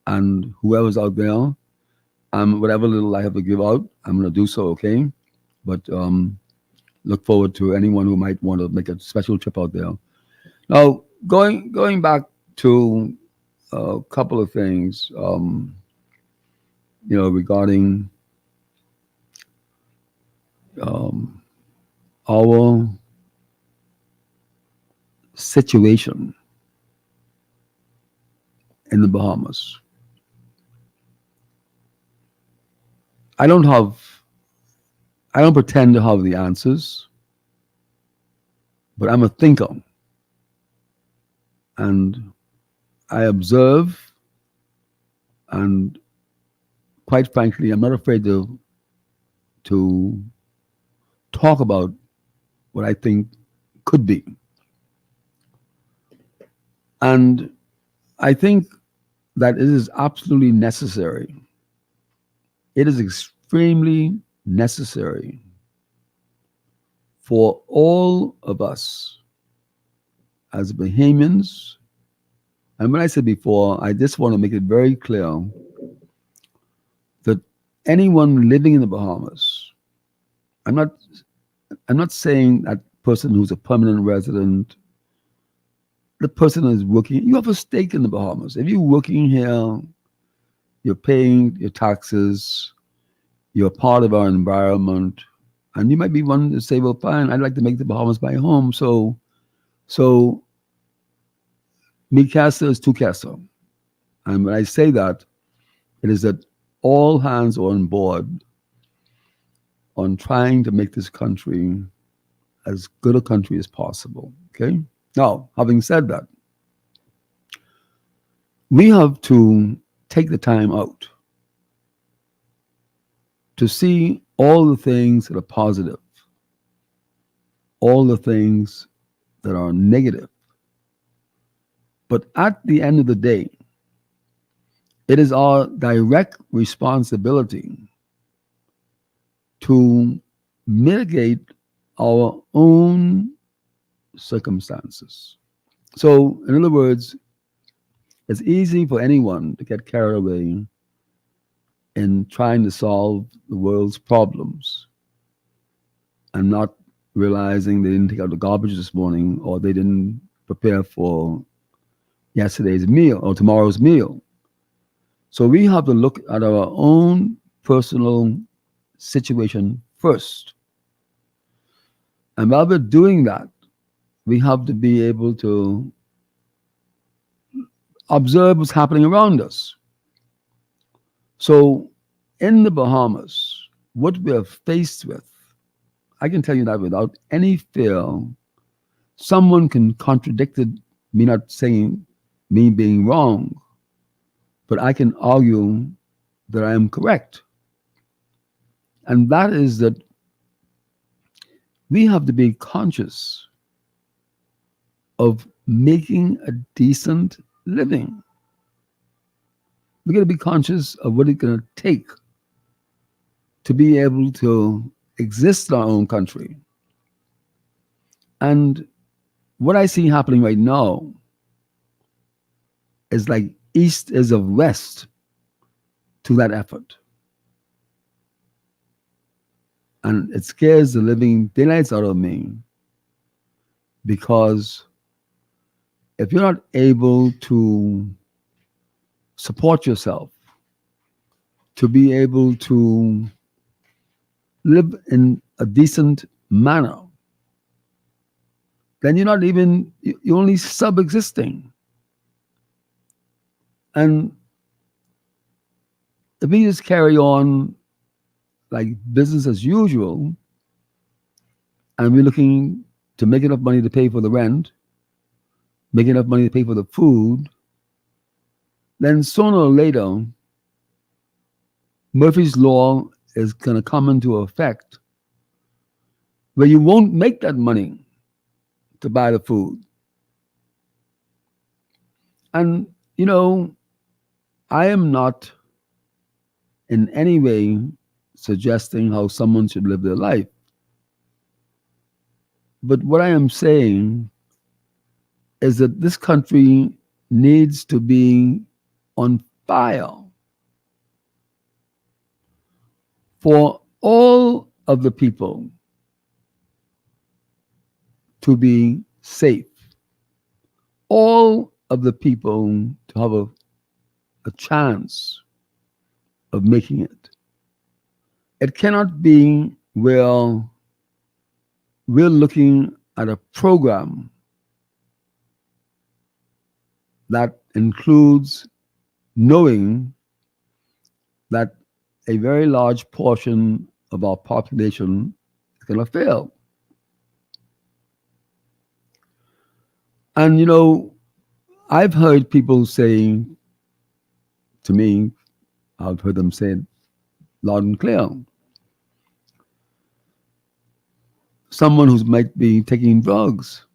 and whoever's out there, whatever little I have to give out, I'm going to do so. Okay, but look forward to anyone who might want to make a special trip out there. Now, going back to a couple of things, regarding our situation in the Bahamas. I don't pretend to have the answers, but I'm a thinker. And I observe, and quite frankly, I'm not afraid to talk about what I think could be. And I think that it is absolutely necessary. It is extremely necessary for all of us as Bahamians. And when I said before, I just want to make it very clear that anyone living in the Bahamas, I'm not saying that person who's a permanent resident, the person who is working, you have a stake in the Bahamas. If you're working here, you're paying your taxes, you're part of our environment, and you might be one to say, well, fine, I'd like to make the Bahamas my home. So mi casa is tu casa. And when I say that, it is that all hands are on board on trying to make this country as good a country as possible. Okay? Now, having said that, we have to take the time out to see all the things that are positive, all the things that are negative. But at the end of the day, it is our direct responsibility to mitigate our own circumstances. So, in other words, it's easy for anyone to get carried away in trying to solve the world's problems and not realizing they didn't take out the garbage this morning, or they didn't prepare for yesterday's meal or tomorrow's meal. So we have to look at our own personal situation first. And while we're doing that, we have to be able to observe what's happening around us. So in the Bahamas, what we're faced with, I can tell you that without any fear. Someone can contradict it me not saying me being wrong, but I can argue that I am correct. And that is that we have to be conscious of making a decent living. We're going to be conscious of what it's going to take to be able to exist in our own country. And what I see happening right now is like east is of west to that effort. And it scares the living daylights out of me, because if you're not able to support yourself, to be able to live in a decent manner, then you're not even, you're only sub-existing. And if we just carry on like business as usual, and we're looking to make enough money to pay for the rent, make enough money to pay for the food, then sooner or later, Murphy's Law is going to come into effect where you won't make that money to buy the food. And, you know, I am not in any way suggesting how someone should live their life. But what I am saying is that this country needs to be on fire for all of the people to be safe, all of the people to have a chance of making it. It cannot be where we're looking at a program that includes knowing that a very large portion of our population is going to fail. And, you know, I've heard people saying to me, I've heard them say it loud and clear, someone who might be taking drugs,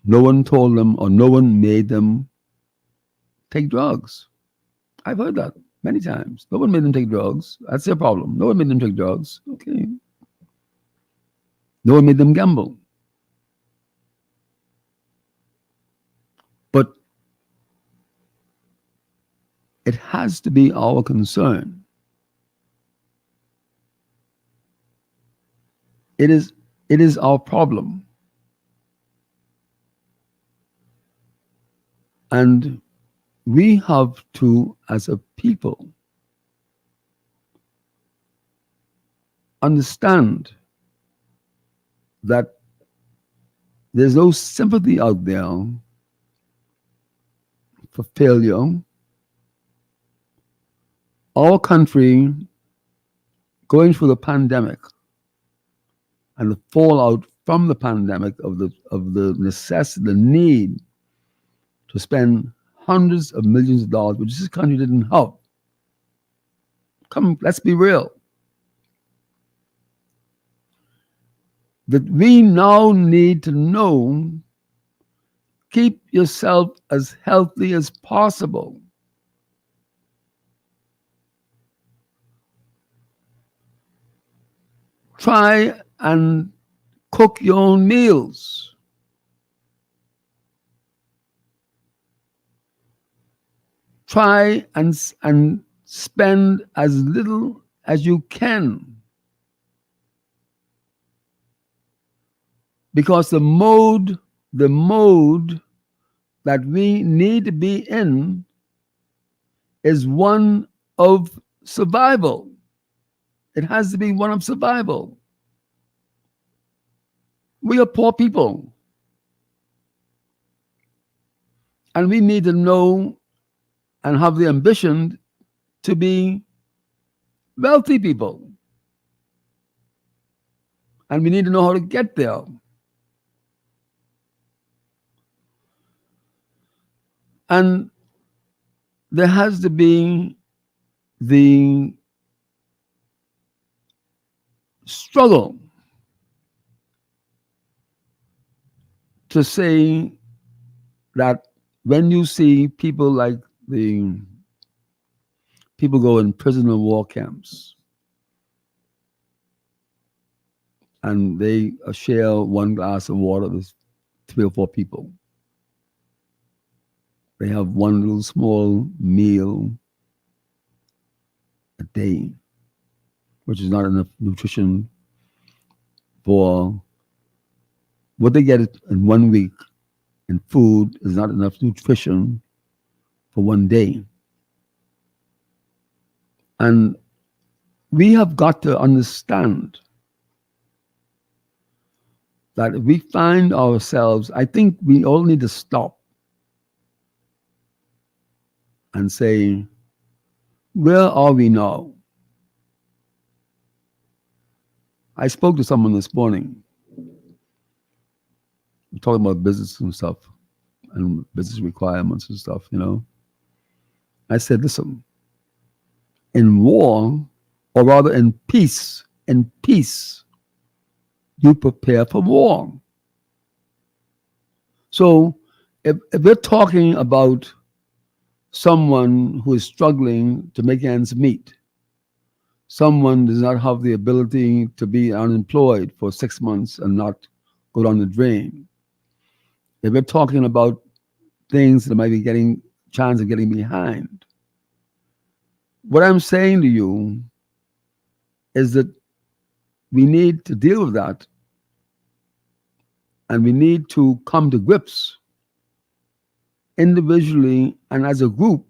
no one told them or no one made them take drugs. I've heard that many times. No one made them take drugs. That's their problem. No one made them take drugs. Okay. No one made them gamble. But it has to be our concern. It is our problem. And we have to, as a people, understand that there's no sympathy out there for failure. Our country going through the pandemic and the fallout from the pandemic of the necessity, the need to spend hundreds of millions of dollars, which this country didn't have. Come, let's be real. That we now need to know, keep yourself as healthy as possible. Try and cook your own meals. Try and spend as little as you can. Because the mode that we need to be in is one of survival. It has to be one of survival. We are poor people. And we need to know and have the ambition to be wealthy people. And we need to know how to get there. And there has to be the struggle to say that when you see people like the people go in prison and war camps and they share one glass of water with 3 or 4 people. They have one little small meal a day, which is not enough nutrition for what they get in 1 week. And food is not enough nutrition for 1 day. And we have got to understand that if we find ourselves, I think we all need to stop and say, where are we now? I spoke to someone this morning talking about business and stuff and business requirements and stuff, you know. I said, listen, in war, or rather in peace, you prepare for war. So if we're talking about someone who is struggling to make ends meet, someone does not have the ability to be unemployed for 6 months and not go down the drain, if we're talking about things that might be getting chance of getting behind, what I'm saying to you is that we need to deal with that, and we need to come to grips individually and as a group.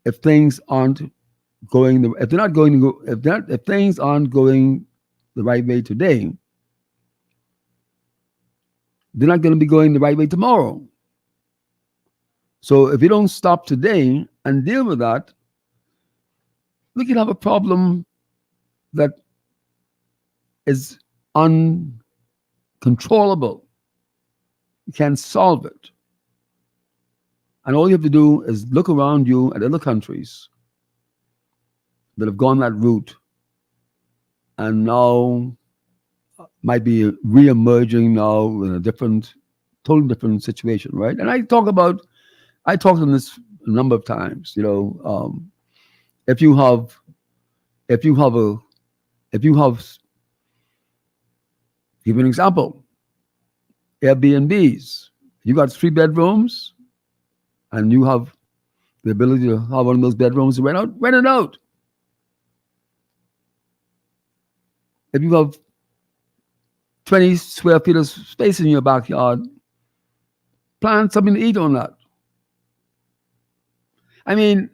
If things aren't going, if they're not going to go, if things aren't going the right way today, they're not going to be going the right way tomorrow. So if we don't stop today and deal with that, we can have a problem that is uncontrollable. You can't solve it. And all you have to do is look around you at other countries that have gone that route and now might be re-emerging now in a totally different situation, right? And I talked on this a number of times. You know, if you have, give an example, Airbnbs. You got 3 bedrooms, and you have the ability to have one of those bedrooms to rent it out. If you have 20 square feet of space in your backyard, plant something to eat on that. I mean,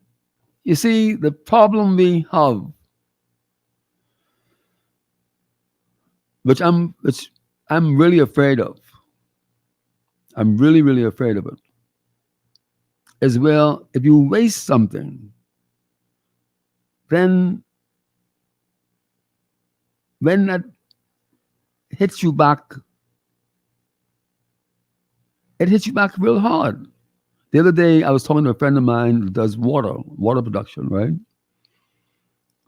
you see, the problem we have, which I'm really afraid of, I'm really, really afraid of it, is where if you waste something, then when that hits you back, it hits you back real hard. The other day, I was talking to a friend of mine who does water production, right?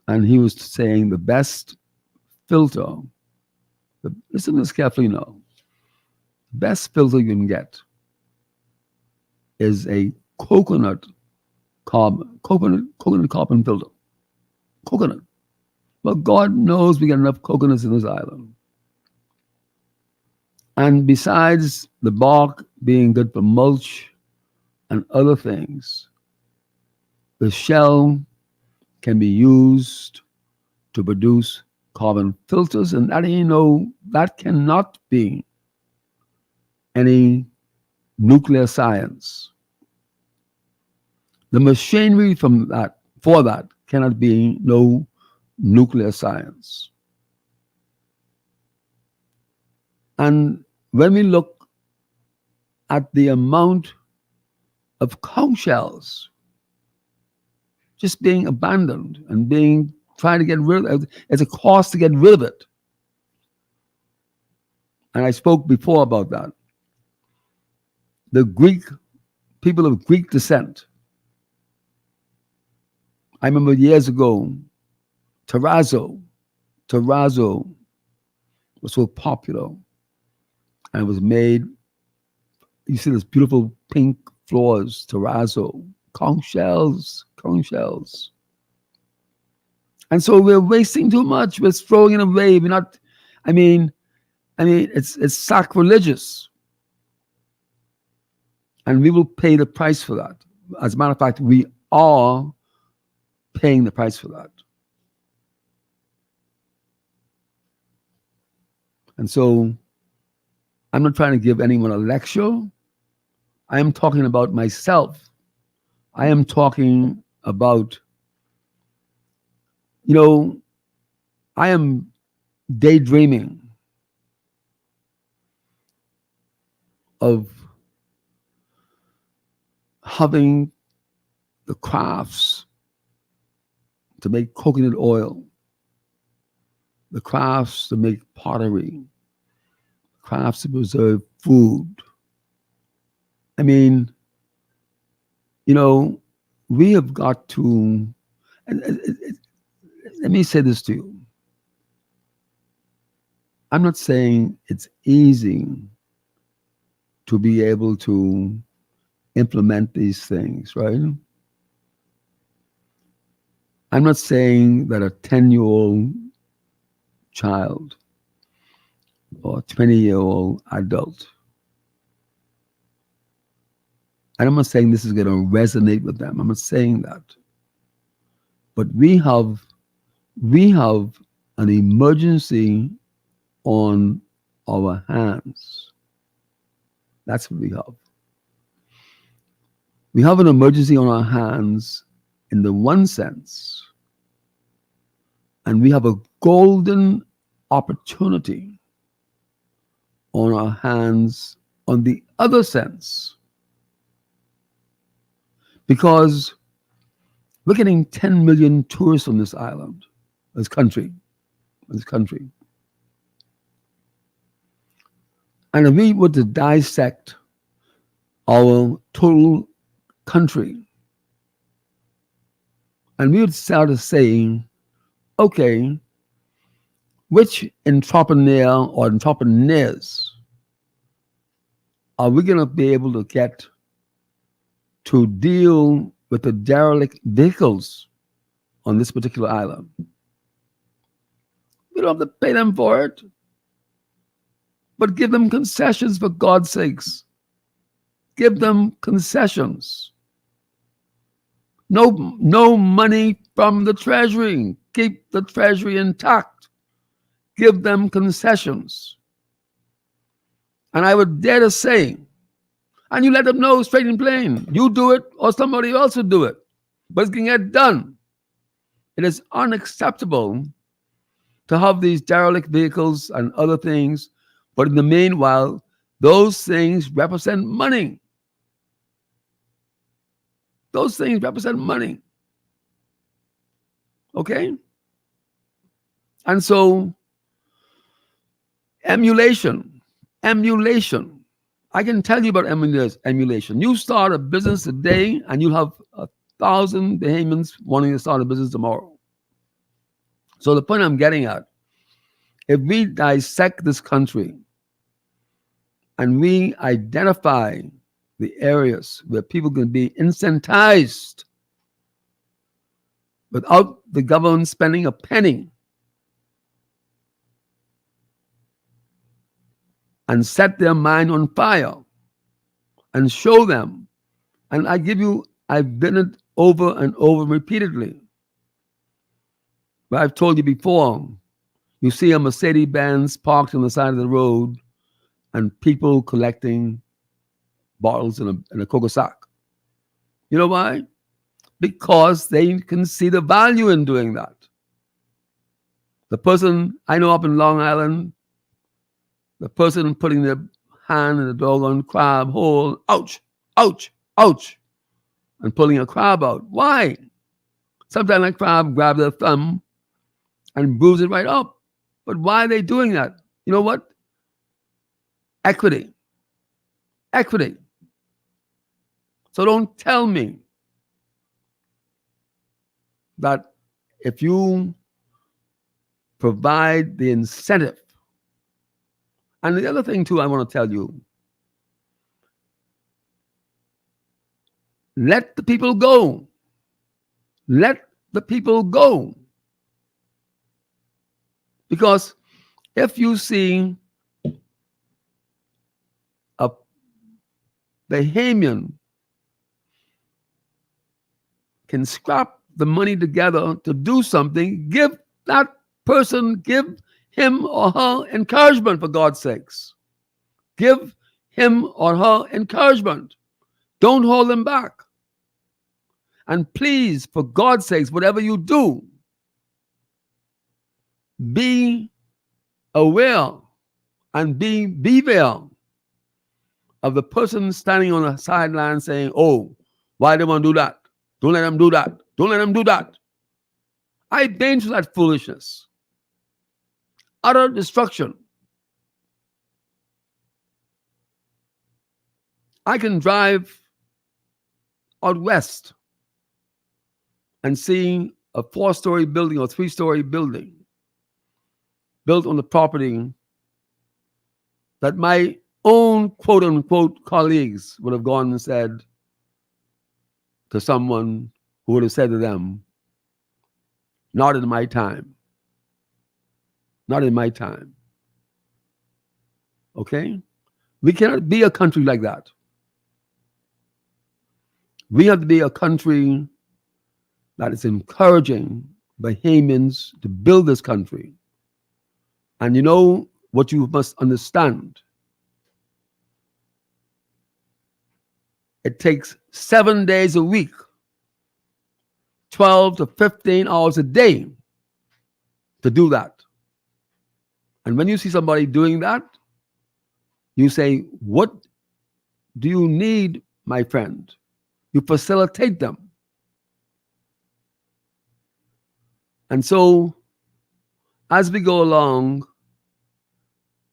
And he was saying the best filter, listen to this carefully now, the best filter you can get is a coconut carbon filter. Coconut. Well, God knows we got enough coconuts in this island. And besides the bark being good for mulch and other things, the shell can be used to produce carbon filters, and that cannot be any nuclear science. The machinery for that cannot be no nuclear science. And when we look at the amount of conch shells just being abandoned and trying to get rid of it, it's a cost to get rid of it. And I spoke before about that. The Greek people of Greek descent. I remember years ago, terrazzo was so popular, and it was made. You see this beautiful pink floors, terrazzo, conch shells. And so we're wasting too much. We're throwing it away. We're not, I mean, it's sacrilegious. And we will pay the price for that. As a matter of fact, we are paying the price for that. And so I'm not trying to give anyone a lecture. I am talking about myself. I am talking about, I am daydreaming of having the crafts to make coconut oil, the crafts to make pottery, crafts to preserve food. I mean, we have got to, let me say this to you. I'm not saying it's easy to be able to implement these things, right? I'm not saying that a 10-year-old child or a 20-year-old adult, and I'm not saying this is going to resonate with them. I'm not saying that. But we have an emergency on our hands. That's what we have. We have an emergency on our hands in the one sense, and we have a golden opportunity on our hands on the other sense, because we're getting 10 million tourists on this island, this country. And if we were to dissect our total country, and we would start to say, okay, which entrepreneur or entrepreneurs are we going to be able to get to deal with the derelict vehicles on this particular island? We don't have to pay them for it, but give them concessions, for God's sakes. Give them concessions. No money from the treasury. Keep the treasury intact. Give them concessions. And I would dare to say, and you let them know straight and plain, you do it or somebody else will do it. But it can get done. It is unacceptable to have these derelict vehicles and other things, but in the meanwhile, those things represent money. Those things represent money. Okay? And so, emulation. I can tell you about emulation. You start a business today and you'll have 1,000 Bahamians wanting to start a business tomorrow. So the point I'm getting at, if we dissect this country and we identify the areas where people can be incentivized without the government spending a penny, and set their mind on fire and show them. And I've done it over and over repeatedly. But I've told you before, you see a Mercedes-Benz parked on the side of the road and people collecting bottles in a cocoa sack. You know why? Because they can see the value in doing that. The person I know up in Long Island, the person putting their hand in the doggone crab hole, ouch, and pulling a crab out. Why? Sometimes that crab grabs their thumb and bruise it right up. But why are they doing that? You know what? Equity. So don't tell me that if you provide the incentive. And the other thing too, I want to tell you, let the people go. Let the people go. Because if you see a Bahamian can scrap the money together to do something, give that person, give him or her encouragement, for God's sakes. Give him or her encouragement. Don't hold them back. And please, for God's sakes, whatever you do, be aware and beware of the person standing on the sideline saying, oh, why do they want to do that? Don't let them do that. Don't let them do that. I danger that foolishness. Utter destruction. I can drive out west and see a 4-story building or 3-story building built on the property that my own quote unquote colleagues would have gone and said to someone who would have said to them, not in my time. Not in my time. Okay? We cannot be a country like that. We have to be a country that is encouraging Bahamians to build this country. And you know what you must understand? It takes 7 days a week, 12 to 15 hours a day to do that. And when you see somebody doing that, you say, what do you need, my friend? You facilitate them. And so, as we go along,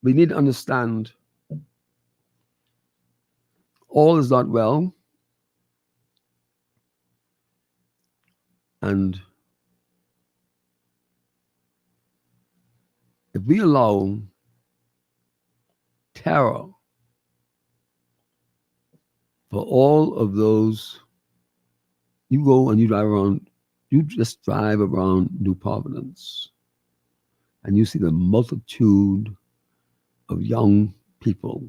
we need to understand all is not well. And if we allow terror for all of those, you go and you drive around, you just drive around New Providence and you see the multitude of young people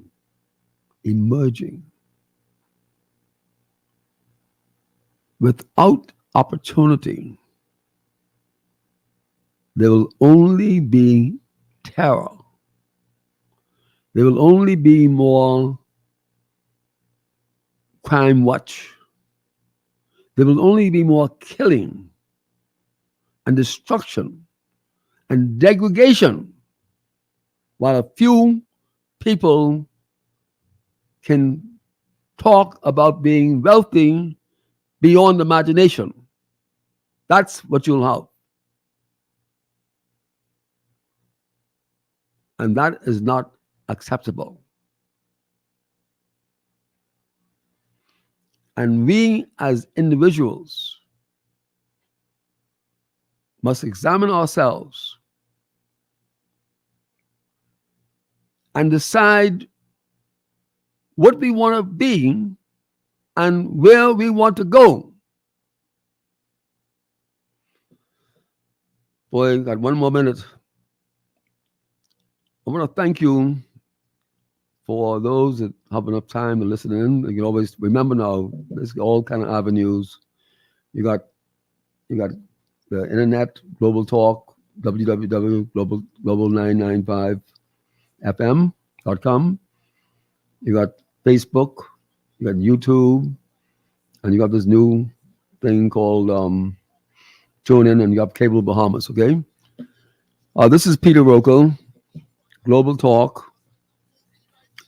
emerging without opportunity. There will only be terror. There will only be more crime watch. There will only be more killing and destruction and degradation, while a few people can talk about being wealthy beyond imagination. That's what you'll have. And that is not acceptable. And we as individuals must examine ourselves and decide what we want to be and where we want to go. Boy, got one more minute. I want to thank you for those that have enough time to listen in. You can always remember now, there's all kind of avenues. You got the internet, Global Talk, www.global995fm.com. You got Facebook, you got YouTube, and you got this new thing called TuneIn, and you got Cable Bahamas, okay? This is Peter Roker, Global Talk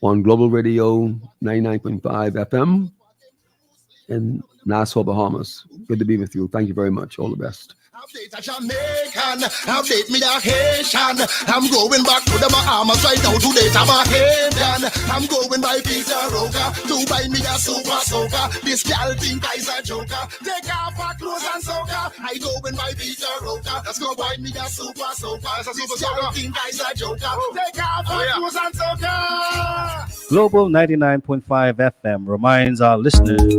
on Global Radio 99.5 FM in Nassau, Bahamas. Good to be with you. Thank you very much. All the best. Update a Jamaican, update me a Haitian. I'm going back to the Bahamas right now today, Jamaican. I'm going by Peter Roker to buy me a super soaker. This girl think I's a joker. Take off her clothes and soaker. I going by Peter Roker. Let's go buy me a super soaker. This girl think I's a joker. Take off her clothes and soaker. Global 99.5 FM reminds our listeners.